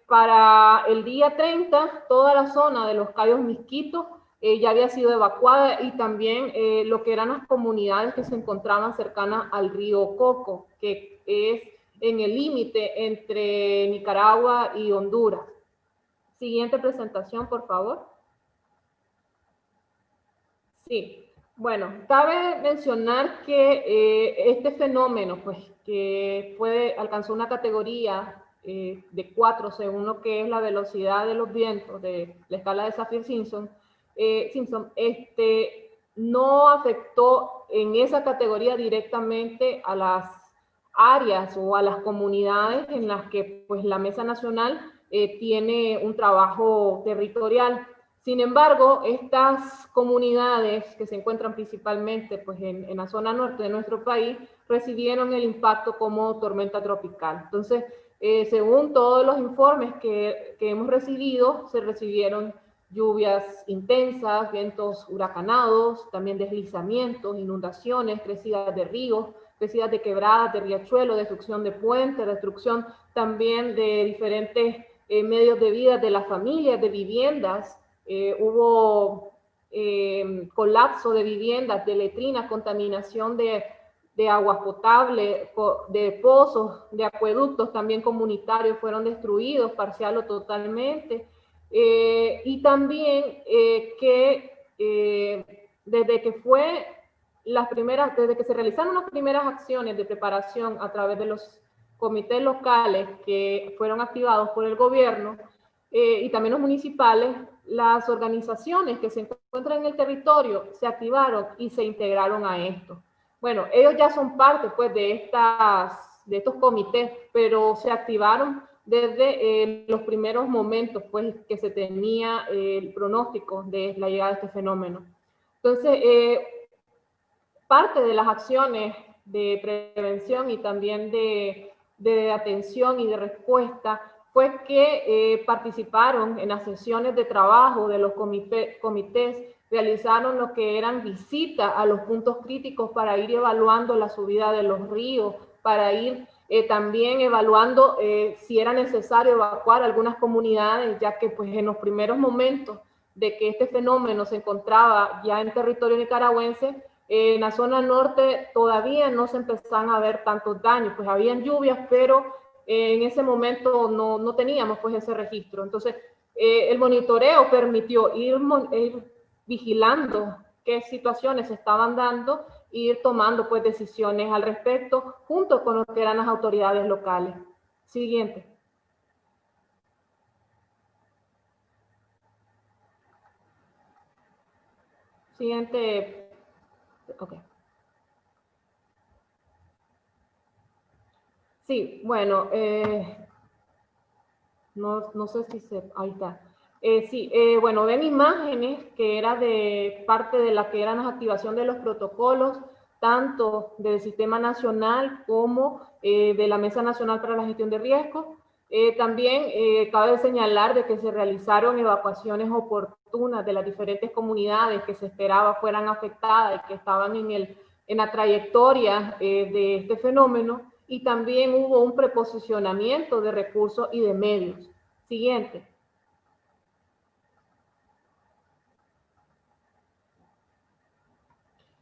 S6: Para el día 30, toda la zona de los Cayos Misquitos ya había sido evacuada y también lo que eran las comunidades que se encontraban cercanas al río Coco, que es en el límite entre Nicaragua y Honduras. Siguiente presentación, por favor. Sí, bueno, cabe mencionar que este fenómeno, pues, que alcanzó una categoría de 4 según lo que es la velocidad de los vientos de la escala de Saffir-Simpson, no afectó en esa categoría directamente a las áreas o a las comunidades en las que pues, la Mesa Nacional tiene un trabajo territorial. Sin embargo, estas comunidades que se encuentran principalmente pues, en la zona norte de nuestro país recibieron el impacto como tormenta tropical. Entonces, según todos los informes que hemos recibido, se recibieron lluvias intensas, vientos huracanados, también deslizamientos, inundaciones, crecidas de ríos, crecidas de quebradas, de riachuelos, destrucción de puentes, destrucción también de diferentes medios de vida de las familias, de viviendas. Hubo colapso de viviendas, de letrinas, contaminación de agua potable, de pozos, de acueductos también comunitarios fueron destruidos parcial o totalmente. Y también desde que se realizaron las primeras acciones de preparación a través de los comités locales que fueron activados por el gobierno y también los municipales, las organizaciones que se encuentran en el territorio se activaron y se integraron a esto. Bueno, ellos ya son parte pues de estos comités, pero se activaron desde los primeros momentos pues, que se tenía el pronóstico de la llegada de este fenómeno. Entonces, parte de las acciones de prevención y también de atención y de respuesta fue que participaron en las sesiones de trabajo de los comités, realizaron lo que eran visitas a los puntos críticos para ir evaluando la subida de los ríos, para ir también evaluando si era necesario evacuar algunas comunidades, ya que pues, en los primeros momentos de que este fenómeno se encontraba ya en territorio nicaragüense, en la zona norte todavía no se empezaban a ver tantos daños, pues habían lluvias, pero en ese momento no teníamos pues ese registro. Entonces, el monitoreo permitió ir vigilando qué situaciones se estaban dando e ir tomando pues decisiones al respecto junto con lo que eran las autoridades locales. Siguiente. Siguiente. Ok. Sí, bueno, no sé si se... Ahí está. Sí, bueno, ven imágenes que era de parte de la que eran la activación de los protocolos, tanto del Sistema Nacional como de la Mesa Nacional para la Gestión de Riesgos. También cabe señalar de que se realizaron evacuaciones oportunas de las diferentes comunidades que se esperaba fueran afectadas y que estaban en la trayectoria de este fenómeno, y también hubo un preposicionamiento de recursos y de medios. Siguiente.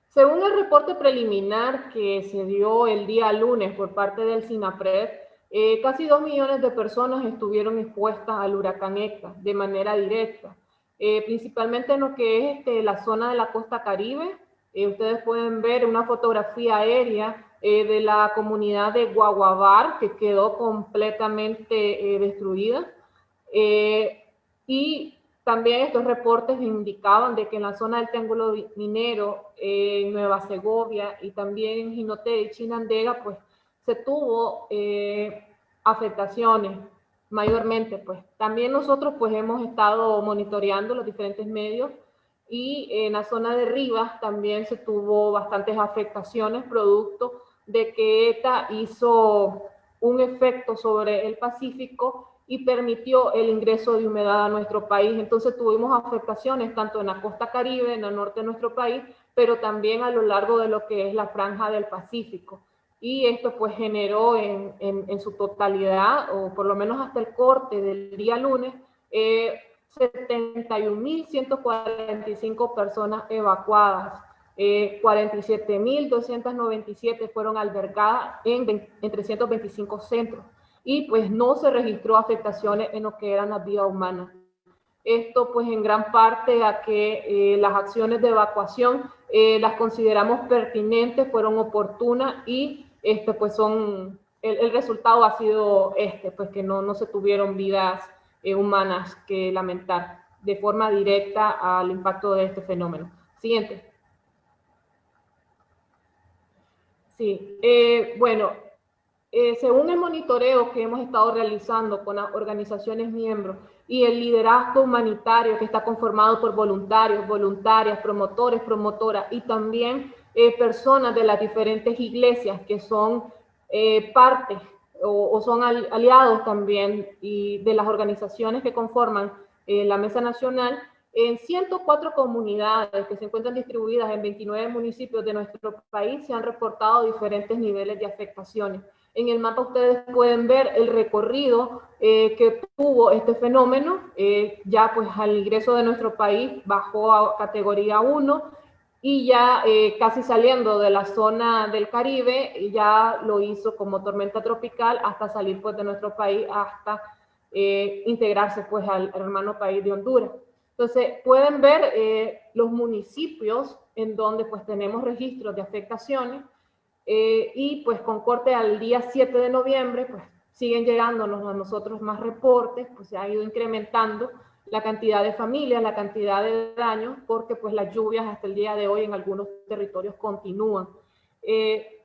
S6: Según el reporte preliminar que se dio el día lunes por parte del SINAPRED, casi 2 millones de personas estuvieron expuestas al huracán ETA de manera directa, principalmente en lo que es la zona de la costa Caribe. Ustedes pueden ver una fotografía aérea de la comunidad de Guaguabar, que quedó completamente destruida. Y también estos reportes indicaban de que en la zona del Triángulo Minero, en Nueva Segovia y también en Jinotega y Chinandega, pues se tuvo afectaciones mayormente. Pues también nosotros pues hemos estado monitoreando los diferentes medios, y en la zona de Rivas también se tuvo bastantes afectaciones producto de que ETA hizo un efecto sobre el Pacífico y permitió el ingreso de humedad a nuestro país. Entonces tuvimos afectaciones tanto en la costa Caribe, en el norte de nuestro país, pero también a lo largo de lo que es la franja del Pacífico. Y esto pues generó en su totalidad, o por lo menos hasta el corte del día lunes, 71.145 personas evacuadas. 47.297 fueron albergadas en 325 centros, y pues no se registró afectaciones en lo que eran las vidas humanas. Esto pues en gran parte a que las acciones de evacuación las consideramos pertinentes, fueron oportunas, y pues son, el resultado ha sido pues que no se tuvieron vidas humanas que lamentar de forma directa al impacto de este fenómeno. Siguiente. Sí, bueno, según el monitoreo que hemos estado realizando con las organizaciones miembros y el liderazgo humanitario que está conformado por voluntarios, voluntarias, promotores, promotoras y también personas de las diferentes iglesias que son parte o son aliados también y de las organizaciones que conforman la Mesa Nacional, en 104 comunidades que se encuentran distribuidas en 29 municipios de nuestro país se han reportado diferentes niveles de afectaciones. En el mapa ustedes pueden ver el recorrido que tuvo este fenómeno. Ya pues al ingreso de nuestro país bajó a categoría 1 y ya casi saliendo de la zona del Caribe ya lo hizo como tormenta tropical hasta salir pues de nuestro país, hasta integrarse pues al hermano país de Honduras. Entonces, pueden ver los municipios en donde pues tenemos registros de afectaciones y pues con corte al día 7 de noviembre, pues siguen llegándonos a nosotros más reportes, pues se ha ido incrementando la cantidad de familias, la cantidad de daños, porque pues las lluvias hasta el día de hoy en algunos territorios continúan.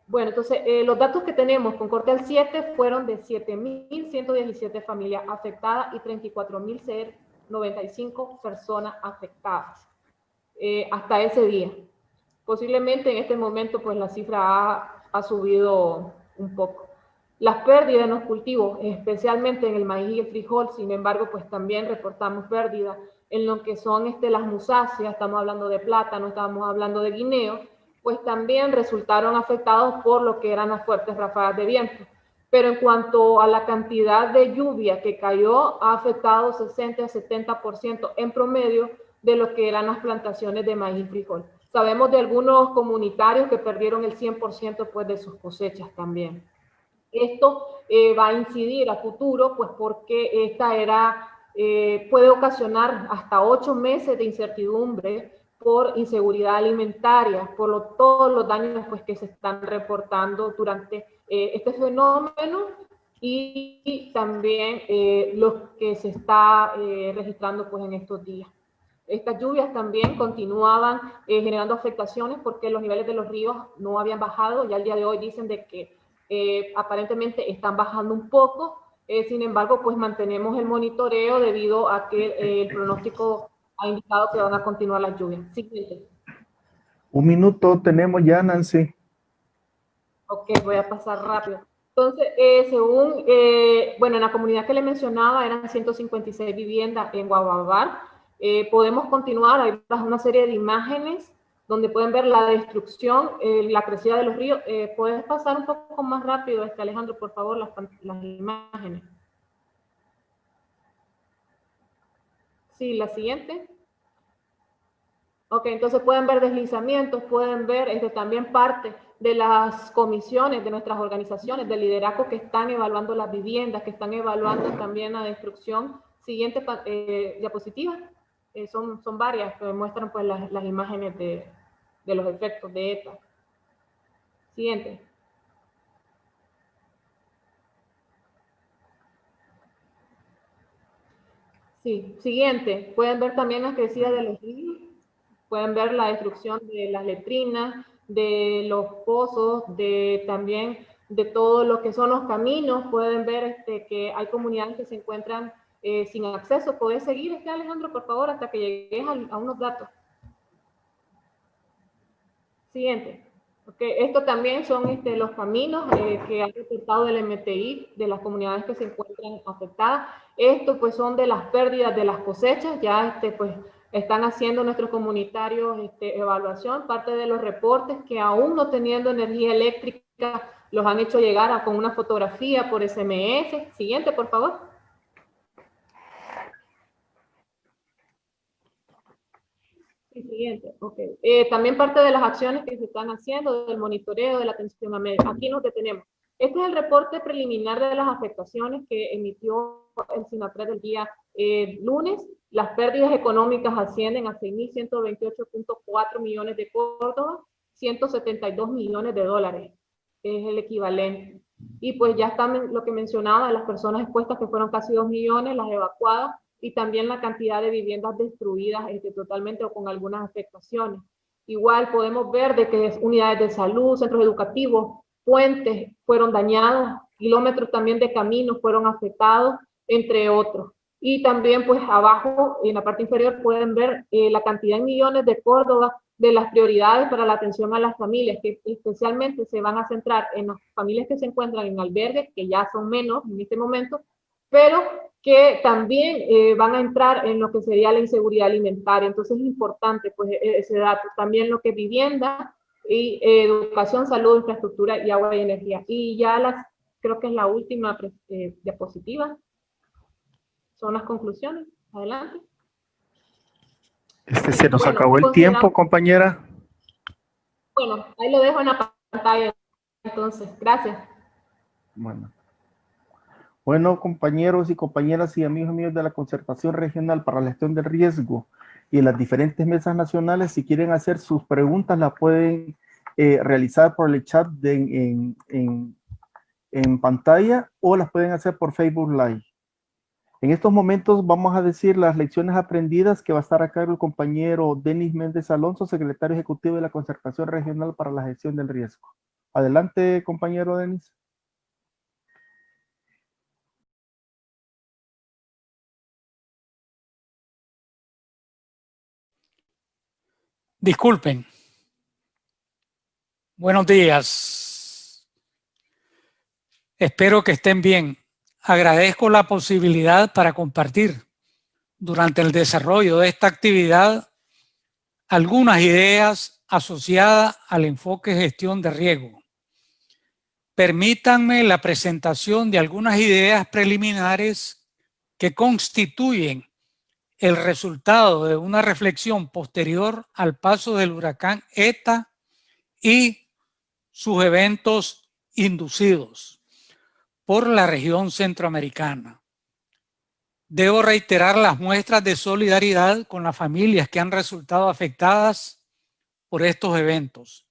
S6: Bueno, entonces los datos que tenemos con corte al 7 fueron de 7.117 familias afectadas y 34.095 personas afectadas hasta ese día. Posiblemente en este momento pues la cifra ha subido un poco. Las pérdidas en los cultivos, especialmente en el maíz y el frijol, sin embargo, pues también reportamos pérdidas en lo que son las musáceas, estamos hablando de plátano, estamos hablando de guineo, pues también resultaron afectados por lo que eran las fuertes ráfagas de viento. Pero en cuanto a la cantidad de lluvia que cayó, ha afectado 60 a 70% en promedio de lo que eran las plantaciones de maíz y frijol. Sabemos de algunos comunitarios que perdieron el 100% pues, de sus cosechas también. Esto va a incidir a futuro, pues porque esta puede ocasionar hasta 8 meses de incertidumbre por inseguridad alimentaria, por todos los daños pues, que se están reportando durante este fenómeno y también los que se está registrando pues, en estos días. Estas lluvias también continuaban generando afectaciones porque los niveles de los ríos no habían bajado, ya al día de hoy dicen de que aparentemente están bajando un poco, Sin embargo, pues mantenemos el monitoreo debido a que el pronóstico ha indicado que van a continuar las lluvias. Siguiente.
S3: 1 minuto tenemos ya, Nancy.
S6: Ok, voy a pasar rápido. Entonces, según, bueno, en la comunidad que le mencionaba eran 156 viviendas en Guaguabar. Podemos continuar, hay una serie de imágenes donde pueden ver la destrucción, la crecida de los ríos. ¿Puedes pasar un poco más rápido, Alejandro, por favor, las imágenes? Sí, la siguiente. Ok, entonces pueden ver deslizamientos, pueden ver también parte de las comisiones de nuestras organizaciones de liderazgo que están evaluando las viviendas, que están evaluando también la destrucción. Siguiente diapositiva. Son varias que muestran pues las imágenes de los efectos de ETA. Siguiente. Sí, siguiente. Pueden ver también las crecidas de los ríos. Pueden ver la destrucción de las letrinas, de los pozos, también de todo lo que son los caminos. Pueden ver que hay comunidades que se encuentran sin acceso. ¿Puedes seguir, Alejandro, por favor, hasta que llegues a unos datos? Siguiente. Okay. Esto también son los caminos que ha reportado el MTI de las comunidades que se encuentran afectadas. Esto pues son de las pérdidas de las cosechas. Ya pues están haciendo nuestros comunitarios evaluación. Parte de los reportes que aún no teniendo energía eléctrica los han hecho llegar con una fotografía por SMS. Siguiente, por favor. Siguiente, ok. También parte de las acciones que se están haciendo, del monitoreo, de la atención a medios. Aquí nos detenemos. Este es el reporte preliminar de las afectaciones que emitió el SINAPRED el día lunes. Las pérdidas económicas ascienden a 6.128.4 millones de Córdoba, 172 millones de dólares. Es el equivalente. Y pues ya están lo que mencionaba, las personas expuestas que fueron casi 2 millones, las evacuadas, y también la cantidad de viviendas destruidas totalmente o con algunas afectaciones. Igual podemos ver de que unidades de salud, centros educativos, puentes fueron dañados, kilómetros también de caminos fueron afectados, entre otros. Y también pues abajo, en la parte inferior, pueden ver la cantidad en millones de Córdoba de las prioridades para la atención a las familias, que especialmente se van a centrar en las familias que se encuentran en albergues, que ya son menos en este momento, pero que también van a entrar en lo que sería la inseguridad alimentaria. Entonces es importante pues ese dato. También lo que es vivienda y educación, salud, infraestructura y agua y energía. Y ya creo que es la última diapositiva. Son las conclusiones. Adelante.
S3: Se nos acabó el tiempo, compañera.
S6: Bueno, ahí lo dejo en la pantalla. Entonces, gracias.
S3: Bueno, compañeros y compañeras y amigos míos de la Concertación Regional para la Gestión del Riesgo y las diferentes mesas nacionales, si quieren hacer sus preguntas, las pueden realizar por el chat en pantalla o las pueden hacer por Facebook Live. En estos momentos vamos a decir las lecciones aprendidas que va a estar a cargo el compañero Denis Méndez Alonso, secretario ejecutivo de la Concertación Regional para la Gestión del Riesgo. Adelante, compañero Denis.
S2: Disculpen. Buenos días. Espero que estén bien. Agradezco la posibilidad para compartir durante el desarrollo de esta actividad algunas ideas asociadas al enfoque gestión de riesgo. Permítanme la presentación de algunas ideas preliminares que constituyen el resultado de una reflexión posterior al paso del huracán ETA y sus eventos inducidos por la región centroamericana. Debo reiterar las muestras de solidaridad con las familias que han resultado afectadas por estos eventos.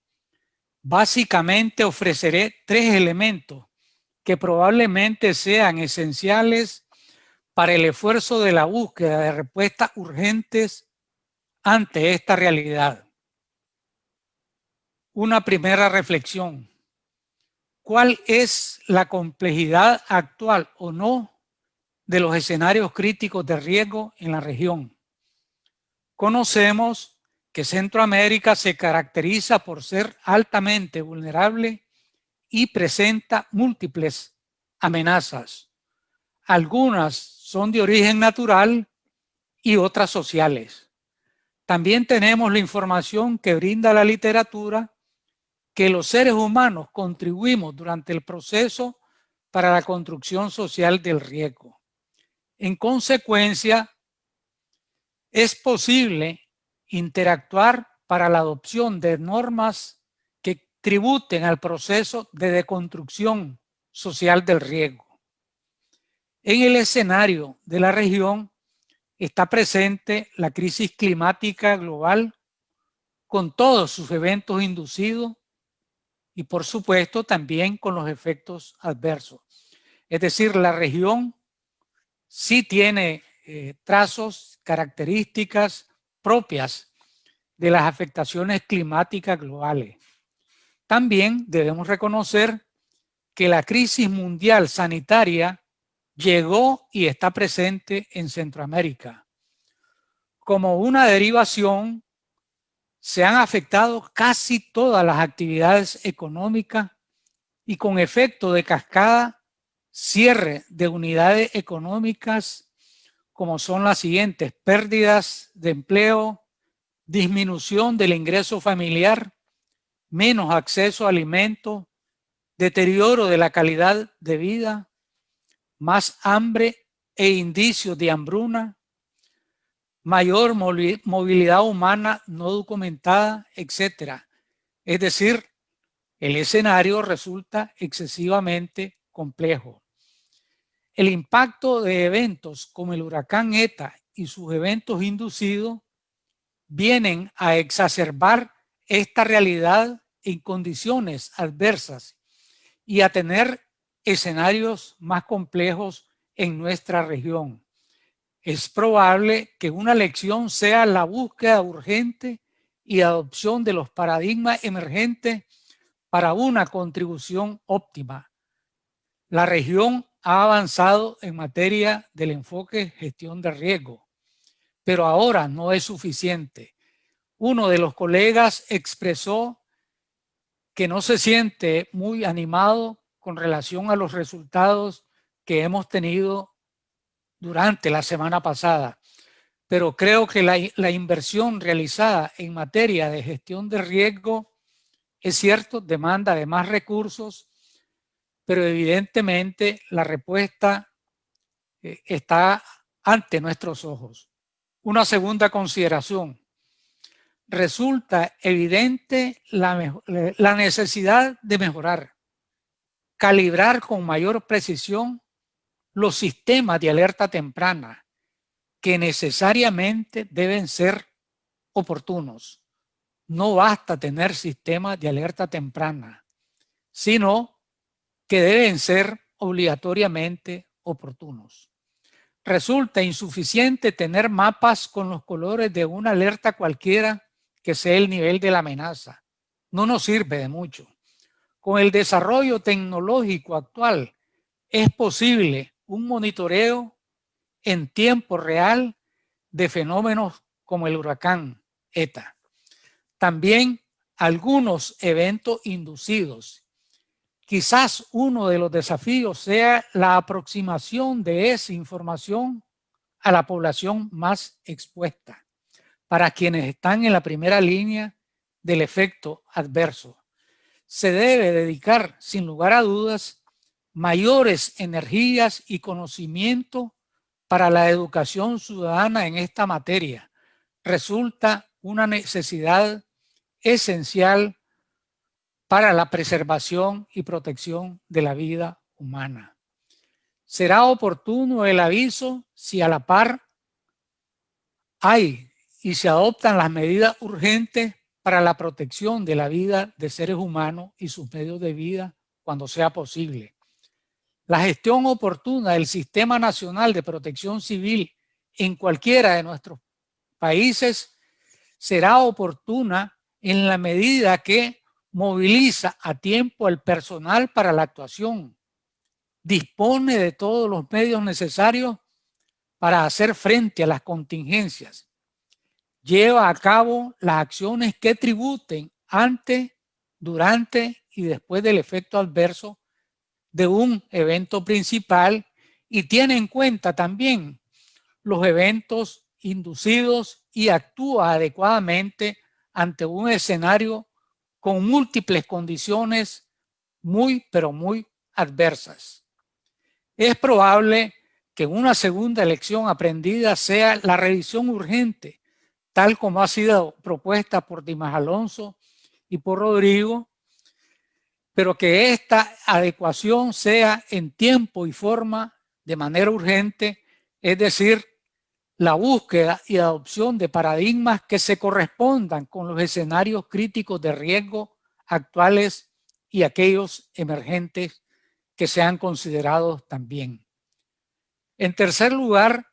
S2: Básicamente ofreceré 3 elementos que probablemente sean esenciales para el esfuerzo de la búsqueda de respuestas urgentes ante esta realidad. Una primera reflexión. ¿cuál es la complejidad actual o no de los escenarios críticos de riesgo en la región? Conocemos que Centroamérica se caracteriza por ser altamente vulnerable y presenta múltiples amenazas. Algunas son de origen natural y otras sociales. También tenemos la información que brinda la literatura que los seres humanos contribuimos durante el proceso para la construcción social del riesgo. En consecuencia, es posible interactuar para la adopción de normas que tributen al proceso de deconstrucción social del riesgo. En el escenario de la región está presente la crisis climática global con todos sus eventos inducidos y por supuesto también con los efectos adversos. Es decir, la región sí tiene trazos, características propias de las afectaciones climáticas globales. También debemos reconocer que la crisis mundial sanitaria llegó y está presente en Centroamérica. Como una derivación, se han afectado casi todas las actividades económicas y con efecto de cascada, cierre de unidades económicas como son las siguientes: pérdidas de empleo, disminución del ingreso familiar, menos acceso a alimentos, deterioro de la calidad de vida, más hambre e indicios de hambruna, mayor movilidad humana no documentada, etc. Es decir, el escenario resulta excesivamente complejo. El impacto de eventos como el huracán ETA y sus eventos inducidos vienen a exacerbar esta realidad en condiciones adversas y a tener escenarios más complejos en nuestra región. Es probable que una lección sea la búsqueda urgente y adopción de los paradigmas emergentes para una contribución óptima. La región ha avanzado en materia del enfoque gestión de riesgo, pero ahora no es suficiente. Uno de los colegas expresó que no se siente muy animado con relación a los resultados que hemos tenido durante la semana pasada, pero creo que la inversión realizada en materia de gestión de riesgo, es cierto, demanda de más recursos, pero evidentemente la respuesta está ante nuestros ojos. Una segunda consideración: resulta evidente la necesidad de mejorar, calibrar con mayor precisión los sistemas de alerta temprana, que necesariamente deben ser oportunos. No basta tener sistemas de alerta temprana, sino que deben ser obligatoriamente oportunos. Resulta insuficiente tener mapas con los colores de una alerta cualquiera que sea el nivel de la amenaza. No nos sirve de mucho. Con el desarrollo tecnológico actual es posible un monitoreo en tiempo real de fenómenos como el huracán ETA. También algunos eventos inducidos. Quizás uno de los desafíos sea la aproximación de esa información a la población más expuesta, para quienes están en la primera línea del efecto adverso. Se debe dedicar, sin lugar a dudas, mayores energías y conocimiento para la educación ciudadana en esta materia. Resulta una necesidad esencial para la preservación y protección de la vida humana. Será oportuno el aviso si a la par hay y se adoptan las medidas urgentes para la protección de la vida de seres humanos y sus medios de vida cuando sea posible. La gestión oportuna del Sistema Nacional de Protección Civil en cualquiera de nuestros países será oportuna en la medida que moviliza a tiempo el personal para la actuación, dispone de todos los medios necesarios para hacer frente a las contingencias, lleva a cabo las acciones que tributen antes, durante y después del efecto adverso de un evento principal y tiene en cuenta también los eventos inducidos y actúa adecuadamente ante un escenario con múltiples condiciones muy, pero muy adversas. Es probable que una segunda lección aprendida sea la revisión urgente, tal como ha sido propuesta por Dimas Alonso y por Rodrigo, pero que esta adecuación sea en tiempo y forma de manera urgente, es decir, la búsqueda y adopción de paradigmas que se correspondan con los escenarios críticos de riesgo actuales y aquellos emergentes que sean considerados también. En tercer lugar,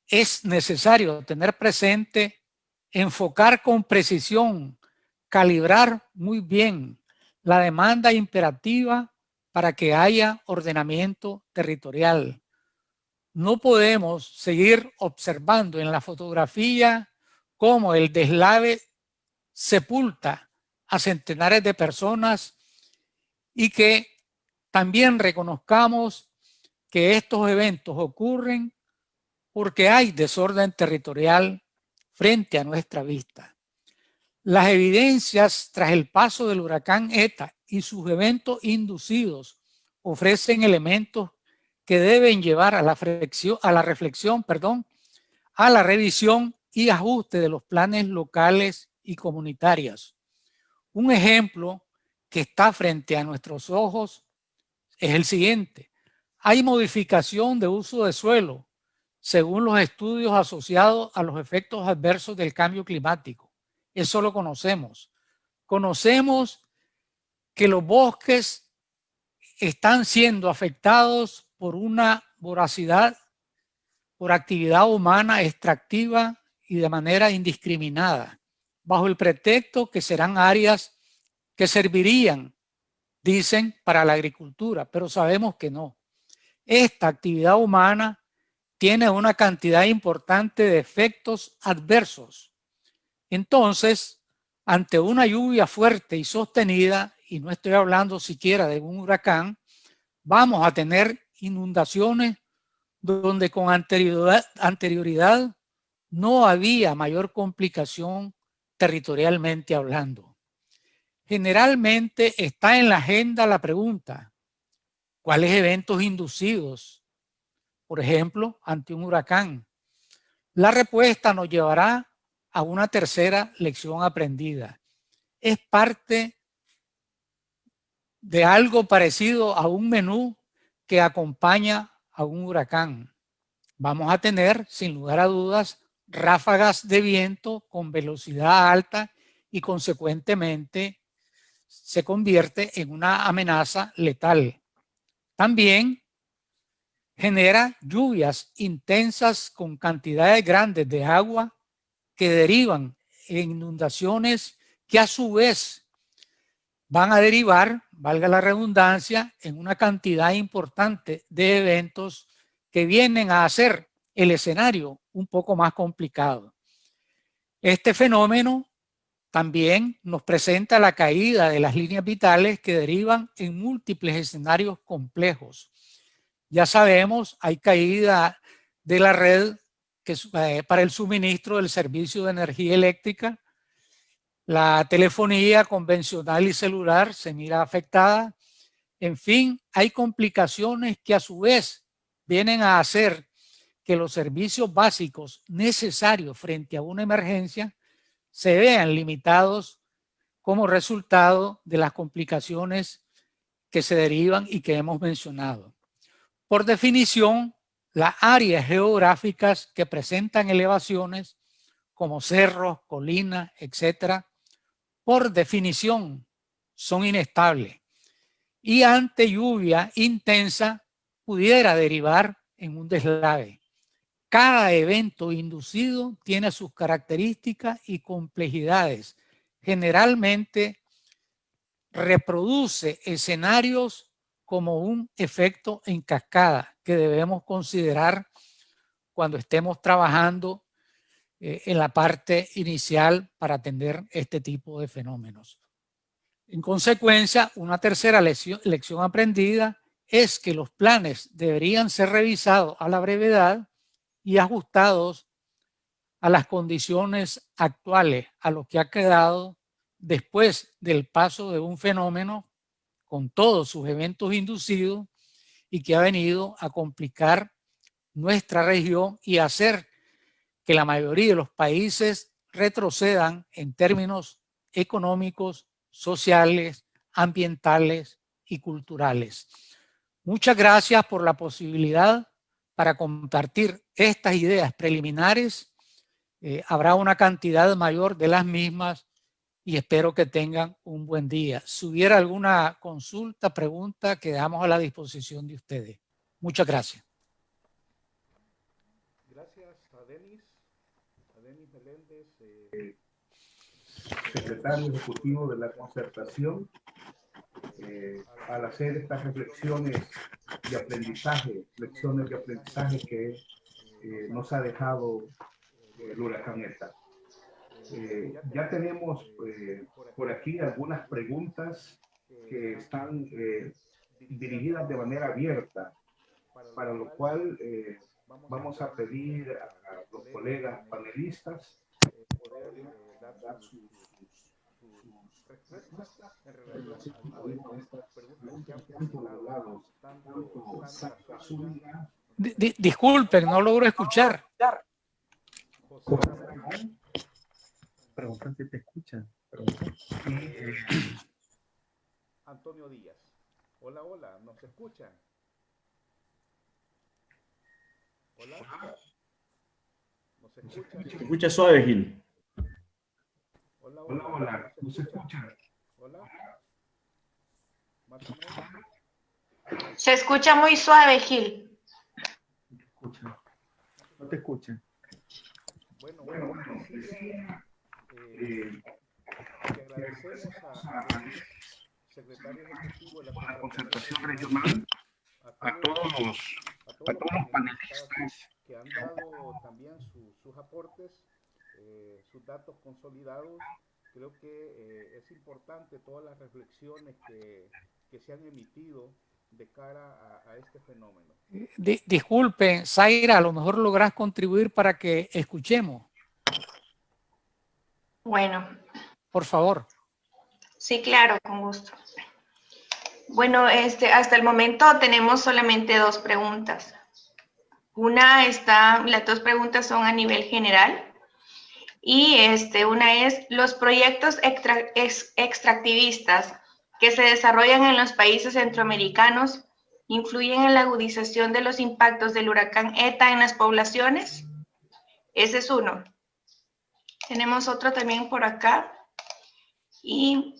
S2: es necesario tener presente, enfocar con precisión, calibrar muy bien la demanda imperativa para que haya ordenamiento territorial. No podemos seguir observando en la fotografía cómo el deslave sepulta a centenares de personas y que también reconozcamos que estos eventos ocurren porque hay desorden territorial frente a nuestra vista. Las evidencias tras el paso del huracán ETA y sus eventos inducidos ofrecen elementos que deben llevar a la reflexión, a la revisión y ajuste de los planes locales y comunitarios. Un ejemplo que está frente a nuestros ojos es el siguiente. Hay modificación de uso de suelo según los estudios asociados a los efectos adversos del cambio climático. Eso lo conocemos. Conocemos que los bosques están siendo afectados por una voracidad, por actividad humana extractiva y de manera indiscriminada, bajo el pretexto que serán áreas que servirían, dicen, para la agricultura, pero sabemos que no. Esta actividad humana tiene una cantidad importante de efectos adversos. Entonces, ante una lluvia fuerte y sostenida, y no estoy hablando siquiera de un huracán, vamos a tener inundaciones donde con anterioridad no había mayor complicación territorialmente hablando. Generalmente está en la agenda la pregunta, ¿cuáles eventos inducidos? Por ejemplo, ante un huracán. La respuesta nos llevará a una tercera lección aprendida. Es parte de algo parecido a un menú que acompaña a un huracán. Vamos a tener, sin lugar a dudas, ráfagas de viento con velocidad alta y consecuentemente se convierte en una amenaza letal. También genera lluvias intensas con cantidades grandes de agua que derivan en inundaciones que a su vez van a derivar, valga la redundancia, en una cantidad importante de eventos que vienen a hacer el escenario un poco más complicado. Este fenómeno también nos presenta la caída de las líneas vitales que derivan en múltiples escenarios complejos. Ya sabemos, hay caída de la red para el suministro del servicio de energía eléctrica. La telefonía convencional y celular se mira afectada. En fin, hay complicaciones que a su vez vienen a hacer que los servicios básicos necesarios frente a una emergencia se vean limitados como resultado de las complicaciones que se derivan y que hemos mencionado. Por definición, las áreas geográficas que presentan elevaciones como cerros, colinas, etcétera, por definición son inestables y ante lluvia intensa pudiera derivar en un deslave. Cada evento inducido tiene sus características y complejidades. Generalmente reproduce escenarios como un efecto en cascada que debemos considerar cuando estemos trabajando en la parte inicial para atender este tipo de fenómenos. En consecuencia, una tercera lección aprendida es que los planes deberían ser revisados a la brevedad y ajustados a las condiciones actuales, a lo que ha quedado después del paso de un fenómeno con todos sus eventos inducidos y que ha venido a complicar nuestra región y hacer que la mayoría de los países retrocedan en términos económicos, sociales, ambientales y culturales. Muchas gracias por la posibilidad para compartir estas ideas preliminares. Habrá una cantidad mayor de las mismas y espero que tengan un buen día. Si hubiera alguna consulta, pregunta, quedamos a la disposición de ustedes. Muchas gracias.
S3: Gracias a Denis Meléndez, secretario ejecutivo de la concertación, al hacer estas reflexiones de aprendizaje, lecciones de aprendizaje que nos ha dejado el huracán ETA. Ya tenemos por aquí algunas preguntas que están dirigidas de manera abierta, para lo cual vamos a pedir a los colegas panelistas poder dar sus respuestas en relación a estas preguntas que han formulado tanto Sandra Zúñiga.
S2: Disculpen, no logro escuchar.
S3: José Ramón. Preguntan si te escuchan. Y Antonio Díaz. Hola, hola, ¿nos escuchan? Hola. ¿Nos escuchan?
S5: Se escucha suave, Gil.
S3: Hola, hola, hola, ¿nos escuchan? Hola. ¿Más o menos?
S7: Se escucha muy suave, Gil.
S3: No te escuchan. Bueno, decía que agradecemos a secretario ejecutivo de la concertación regional, a todos los panelistas que han dado también sus aportes, sus datos consolidados. Creo que es importante todas las reflexiones que se han emitido de cara a este fenómeno.
S2: Disculpen, Zaira, a lo mejor lográs contribuir para que escuchemos.
S7: Bueno.
S2: Por favor.
S7: Sí, claro, con gusto. Bueno, hasta el momento tenemos solamente dos preguntas. Las dos preguntas son a nivel general. Y una es, los proyectos extractivistas que se desarrollan en los países centroamericanos influyen en la agudización de los impactos del huracán ETA en las poblaciones. Ese es uno. Tenemos otro también por acá y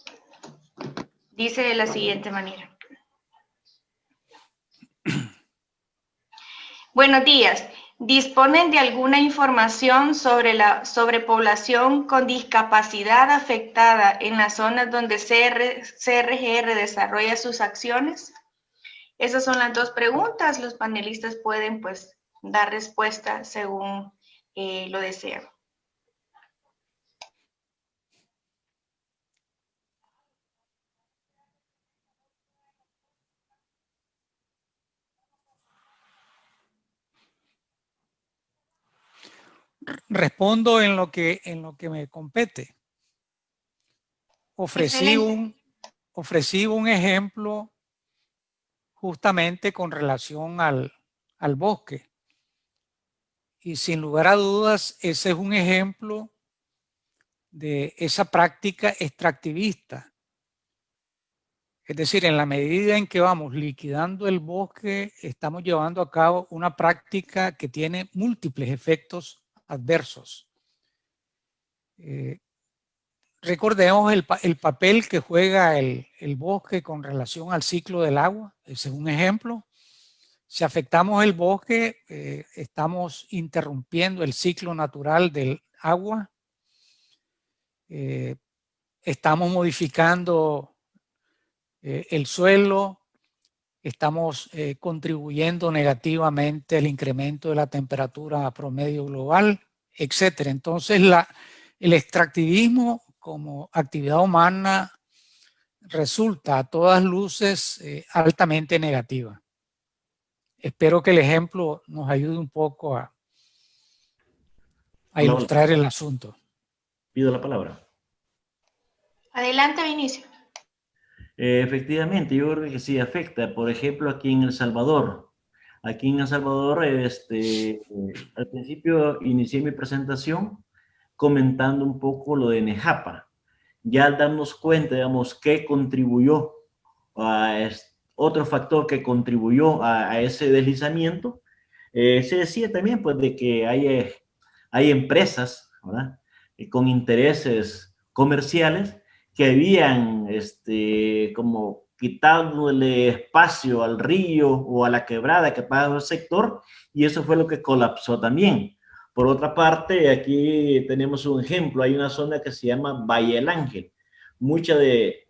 S7: dice de la siguiente manera. Buenos días. ¿Disponen de alguna información sobre la sobrepoblación con discapacidad afectada en las zonas donde CRGR desarrolla sus acciones? Esas son las dos preguntas. Los panelistas pueden pues dar respuesta según lo desean.
S2: Respondo en lo que me compete. Ofrecí un ejemplo justamente con relación al bosque. Y sin lugar a dudas, ese es un ejemplo de esa práctica extractivista. Es decir, en la medida en que vamos liquidando el bosque, estamos llevando a cabo una práctica que tiene múltiples efectos adversos. Recordemos el papel que juega el bosque con relación al ciclo del agua. Ese es un ejemplo. Si afectamos el bosque, estamos interrumpiendo el ciclo natural del agua. Estamos modificando el suelo, estamos contribuyendo negativamente al incremento de la temperatura promedio global, etcétera. Entonces, el extractivismo como actividad humana resulta a todas luces altamente negativa. Espero que el ejemplo nos ayude un poco a ilustrar el asunto.
S5: Pido la palabra.
S7: Adelante, Vinicio.
S5: Efectivamente, yo creo que sí afecta. Por ejemplo, aquí en El Salvador. Aquí en El Salvador, al principio inicié mi presentación comentando un poco lo de Nejapa. Ya al darnos cuenta, digamos, qué contribuyó otro factor que contribuyó a ese deslizamiento, se decía también pues de que hay empresas, ¿verdad?, con intereses comerciales que habían como quitándole espacio al río o a la quebrada que pasa el sector, y eso fue lo que colapsó también. Por otra parte, aquí tenemos un ejemplo, hay una zona que se llama Valle del Ángel. Muchas de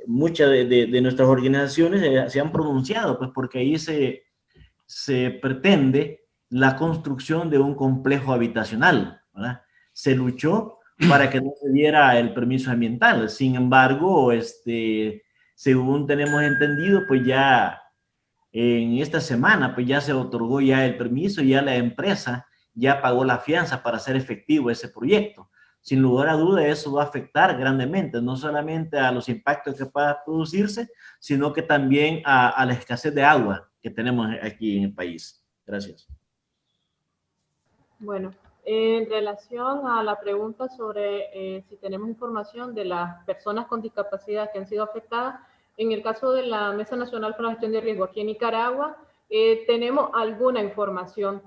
S5: nuestras organizaciones se han pronunciado, pues porque ahí se pretende la construcción de un complejo habitacional, ¿verdad? Se luchó para que no se diera el permiso ambiental. Sin embargo, según tenemos entendido, pues ya en esta semana, pues ya se otorgó ya el permiso y ya la empresa ya pagó la fianza para hacer efectivo ese proyecto. Sin lugar a duda, eso va a afectar grandemente, no solamente a los impactos que pueda producirse, sino que también a la escasez de agua que tenemos aquí en el país. Gracias.
S6: Bueno, en relación a la pregunta sobre si tenemos información de las personas con discapacidad que han sido afectadas, en el caso de la Mesa Nacional para la Gestión de Riesgo aquí en Nicaragua, tenemos alguna información.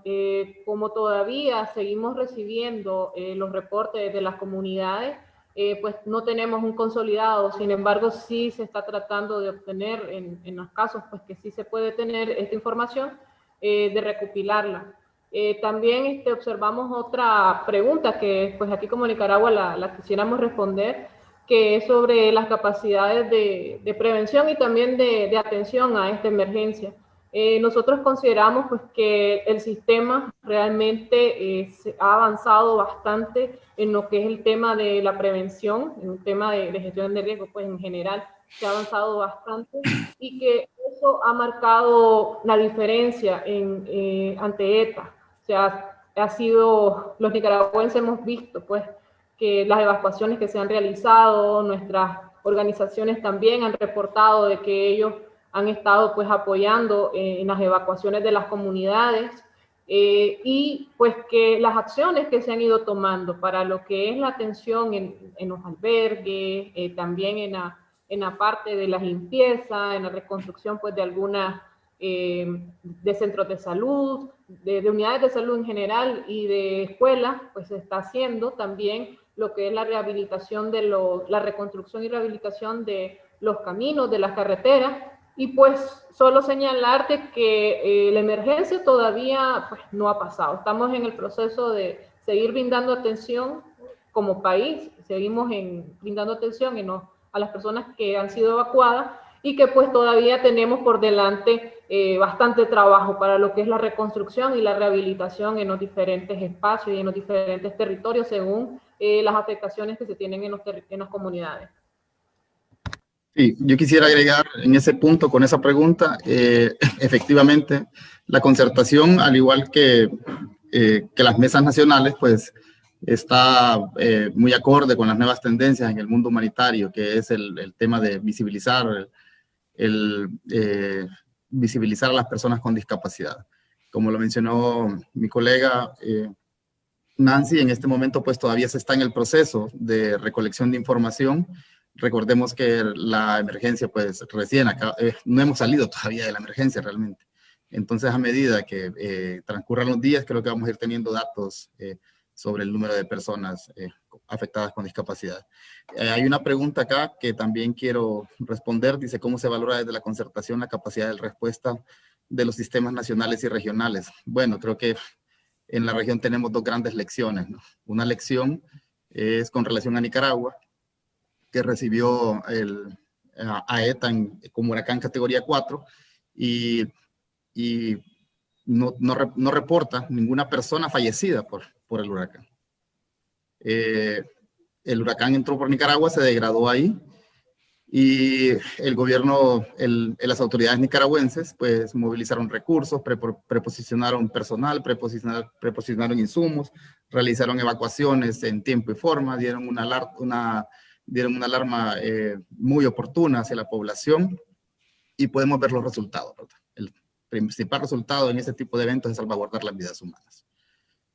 S6: Como todavía seguimos recibiendo los reportes de las comunidades, pues no tenemos un consolidado. Sin embargo, sí se está tratando de obtener, en los casos pues que sí se puede tener esta información, de recopilarla. También observamos otra pregunta que pues aquí como Nicaragua la quisiéramos responder, que es sobre las capacidades de prevención y también de atención a esta emergencia. Nosotros consideramos pues que el sistema realmente ha avanzado bastante en lo que es el tema de la prevención, en el tema de gestión de riesgo, pues en general se ha avanzado bastante y que eso ha marcado la diferencia ante ETA. O sea, los nicaragüenses hemos visto pues que las evacuaciones que se han realizado, nuestras organizaciones también han reportado de que ellos han estado pues apoyando en las evacuaciones de las comunidades y pues que las acciones que se han ido tomando para lo que es la atención en los albergues, también en la parte de la limpieza, en la reconstrucción pues de algunas de centros de salud, de unidades de salud en general y de escuelas, pues se está haciendo también lo que es la rehabilitación la reconstrucción y rehabilitación de los caminos, de las carreteras, y pues solo señalarte que la emergencia todavía pues, no ha pasado. Estamos en el proceso de seguir brindando atención como país, seguimos brindando atención a las personas que han sido evacuadas y que pues todavía tenemos por delante bastante trabajo para lo que es la reconstrucción y la rehabilitación en los diferentes espacios y en los diferentes territorios según las afectaciones que se tienen en las comunidades.
S1: Sí, yo quisiera agregar en ese punto, con esa pregunta, efectivamente, la concertación, al igual que las mesas nacionales, pues está muy acorde con las nuevas tendencias en el mundo humanitario, que es el tema de visibilizar, visibilizar a las personas con discapacidad. Como lo mencionó mi colega Nancy, en este momento pues todavía se está en el proceso de recolección de información. Recordemos que la emergencia, pues recién no hemos salido todavía de la emergencia realmente. Entonces, a medida que transcurran los días, creo que vamos a ir teniendo datos sobre el número de personas afectadas con discapacidad. Hay una pregunta acá que también quiero responder. Dice, ¿cómo se valora desde la concertación la capacidad de respuesta de los sistemas nacionales y regionales? Bueno, creo que en la región tenemos dos grandes lecciones, ¿no? Una lección es con relación a Nicaragua, que recibió a ETA como huracán categoría 4 y no reporta ninguna persona fallecida por el huracán. El huracán entró por Nicaragua, se degradó ahí, y el gobierno, las autoridades nicaragüenses, pues movilizaron recursos, preposicionaron personal, preposicionaron insumos, realizaron evacuaciones en tiempo y forma, dieron una alarma muy oportuna hacia la población, y podemos ver los resultados, ¿verdad? El principal resultado en ese tipo de eventos es salvaguardar las vidas humanas.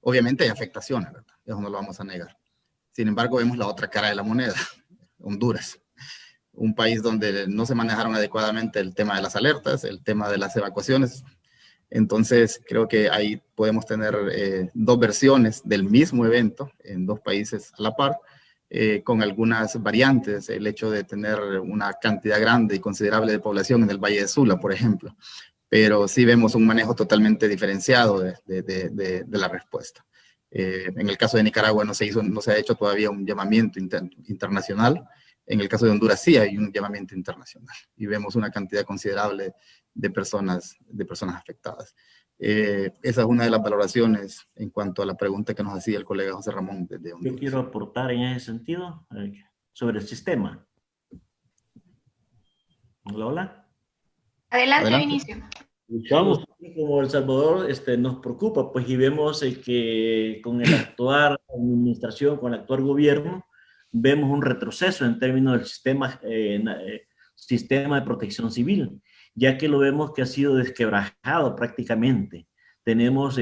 S1: Obviamente hay afectaciones, ¿verdad? Eso no lo vamos a negar. Sin embargo, vemos la otra cara de la moneda, Honduras. Un país donde no se manejaron adecuadamente el tema de las alertas, el tema de las evacuaciones. Entonces, creo que ahí podemos tener dos versiones del mismo evento en dos países a la par, con algunas variantes. El hecho de tener una cantidad grande y considerable de población en el Valle de Sula, por ejemplo. Pero sí vemos un manejo totalmente diferenciado de la respuesta. En el caso de Nicaragua no se ha hecho todavía un llamamiento internacional. En el caso de Honduras sí hay un llamamiento internacional y vemos una cantidad considerable de personas afectadas. Esa es una de las valoraciones en cuanto a la pregunta que nos hacía el colega José Ramón desde Honduras.
S5: Yo quiero aportar en ese sentido sobre el sistema. Hola.
S7: Adelante, Vinicio.
S5: Luchamos como El Salvador, nos preocupa, pues, y vemos que con el actual administración, con el actual gobierno, vemos un retroceso en términos del sistema de protección civil, ya que lo vemos que ha sido desquebrajado prácticamente. Tenemos,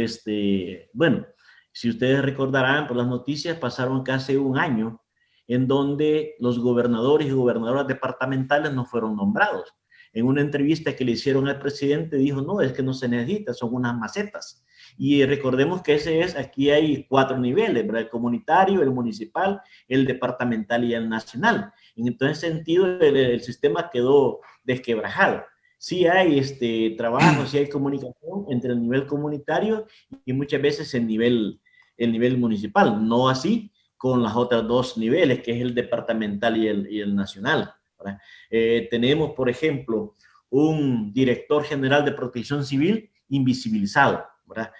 S5: bueno, si ustedes recordarán por las noticias, pasaron casi un año en donde los gobernadores y gobernadoras departamentales no fueron nombrados. En una entrevista que le hicieron al presidente dijo, no, es que no se necesita, son unas macetas. Y recordemos que aquí hay 4 niveles, ¿verdad? El comunitario, el municipal, el departamental y el nacional. En todo ese sentido, el sistema quedó desquebrajado. Sí hay trabajo, sí hay comunicación entre el nivel comunitario y muchas veces el nivel municipal. No así con las otras 2 niveles, que es el departamental y el nacional. Tenemos, por ejemplo, un director general de protección civil invisibilizado, ¿verdad?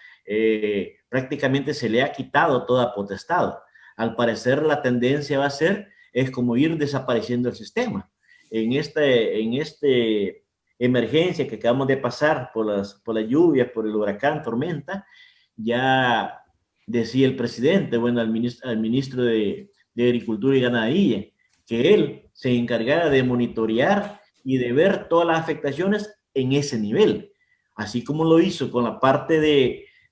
S5: Prácticamente se le ha quitado toda potestad. Al parecer la tendencia va a ser, es como ir desapareciendo el sistema. En esta emergencia que acabamos de pasar por las lluvias, por el huracán, tormenta, ya decía el presidente, bueno, al ministro de Agricultura y Ganadería, que él se encargara de monitorear y de ver todas las afectaciones en ese nivel. Así como lo hizo con la parte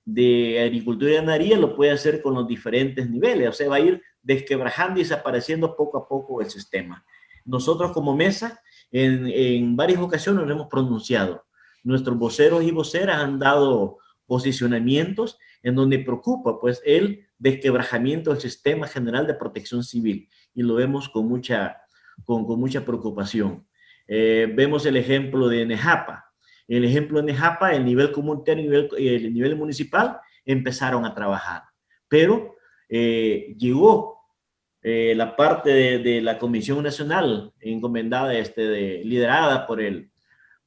S5: de agricultura y ganadería, lo puede hacer con los diferentes niveles. O sea, va a ir desquebrajando y desapareciendo poco a poco el sistema. Nosotros como mesa, en varias ocasiones nos hemos pronunciado. Nuestros voceros y voceras han dado posicionamientos en donde preocupa, pues, el desquebrajamiento del sistema general de protección civil. Y lo vemos con mucha preocupación. Vemos el ejemplo de Nejapa. El ejemplo de Nejapa, el nivel comunitario y el nivel municipal empezaron a trabajar. Pero llegó la parte de la Comisión Nacional encomendada, liderada por el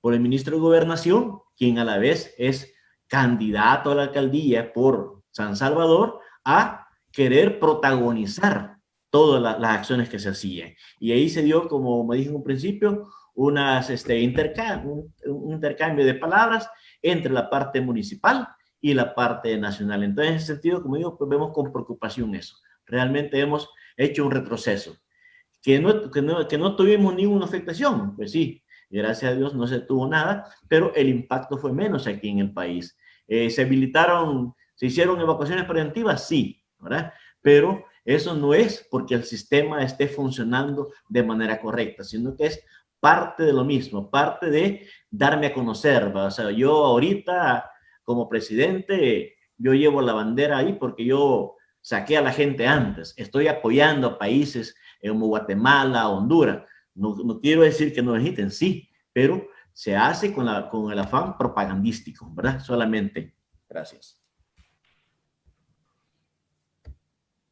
S5: ministro de Gobernación, quien a la vez es candidato a la alcaldía por San Salvador, a querer protagonizar todas las acciones que se hacían. Y ahí se dio, como me dije en un principio, un intercambio de palabras entre la parte municipal y la parte nacional. Entonces, en ese sentido, como digo, pues vemos con preocupación eso. Realmente hemos hecho un retroceso. Que no tuvimos ninguna afectación, pues sí, gracias a Dios no se tuvo nada, pero el impacto fue menos aquí en el país. Se hicieron evacuaciones preventivas, sí, ¿verdad? Pero eso no es porque el sistema esté funcionando de manera correcta, sino que es parte de lo mismo, parte de darme a conocer, ¿verdad? O sea, yo ahorita como presidente, yo llevo la bandera ahí porque yo saqué a la gente antes, estoy apoyando a países como Guatemala, Honduras. No quiero decir que no necesiten, sí, pero se hace con el afán propagandístico, ¿verdad? Solamente. Gracias.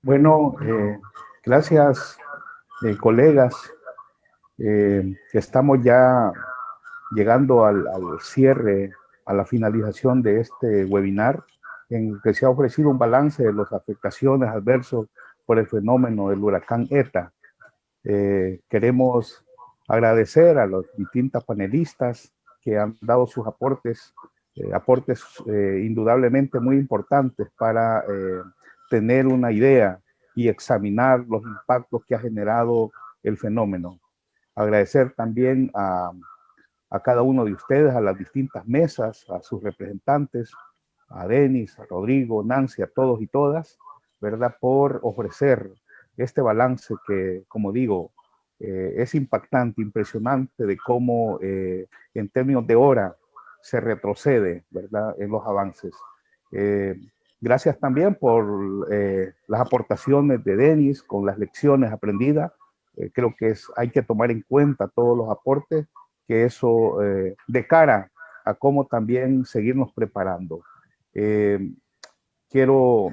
S3: Bueno, gracias, colegas. Estamos ya llegando al cierre, a la finalización de este webinar, en el que se ha ofrecido un balance de las afectaciones adversas por el fenómeno del huracán ETA. Queremos agradecer a los distintos panelistas que han dado sus aportes, indudablemente muy importantes para tener una idea y examinar los impactos que ha generado el fenómeno. Agradecer también a cada uno de ustedes, a las distintas mesas, a sus representantes, a Denis, a Rodrigo, Nancy, a todos y todas, ¿verdad? Por ofrecer este balance que, como digo, es impactante, impresionante de cómo en términos de hora se retrocede, ¿verdad? En los avances. Gracias también por las aportaciones de Denis con las lecciones aprendidas. Creo que hay que tomar en cuenta todos los aportes, que eso de cara a cómo también seguirnos preparando. Quiero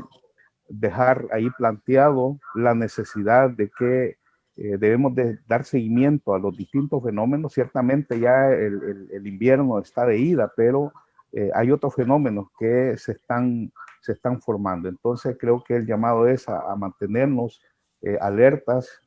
S3: dejar ahí planteado la necesidad de que debemos de dar seguimiento a los distintos fenómenos. Ciertamente ya el invierno está de ida, pero hay otros fenómenos que se están formando. Entonces creo que el llamado es a mantenernos alertas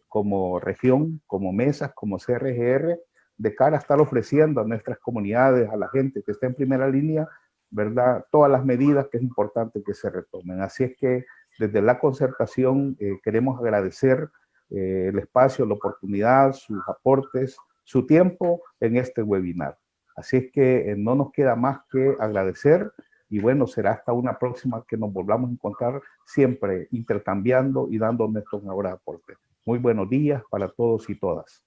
S3: como región, como mesas, como CRGR, de cara a estar ofreciendo a nuestras comunidades, a la gente que está en primera línea, ¿verdad? Todas las medidas que es importante que se retomen. Así es que desde la concertación queremos agradecer el espacio, la oportunidad, sus aportes, su tiempo en este webinar. Así es que no nos queda más que agradecer y bueno, será hasta una próxima que nos volvamos a encontrar, siempre intercambiando y dando nuestros mejores aportes. Muy buenos días para todos y todas.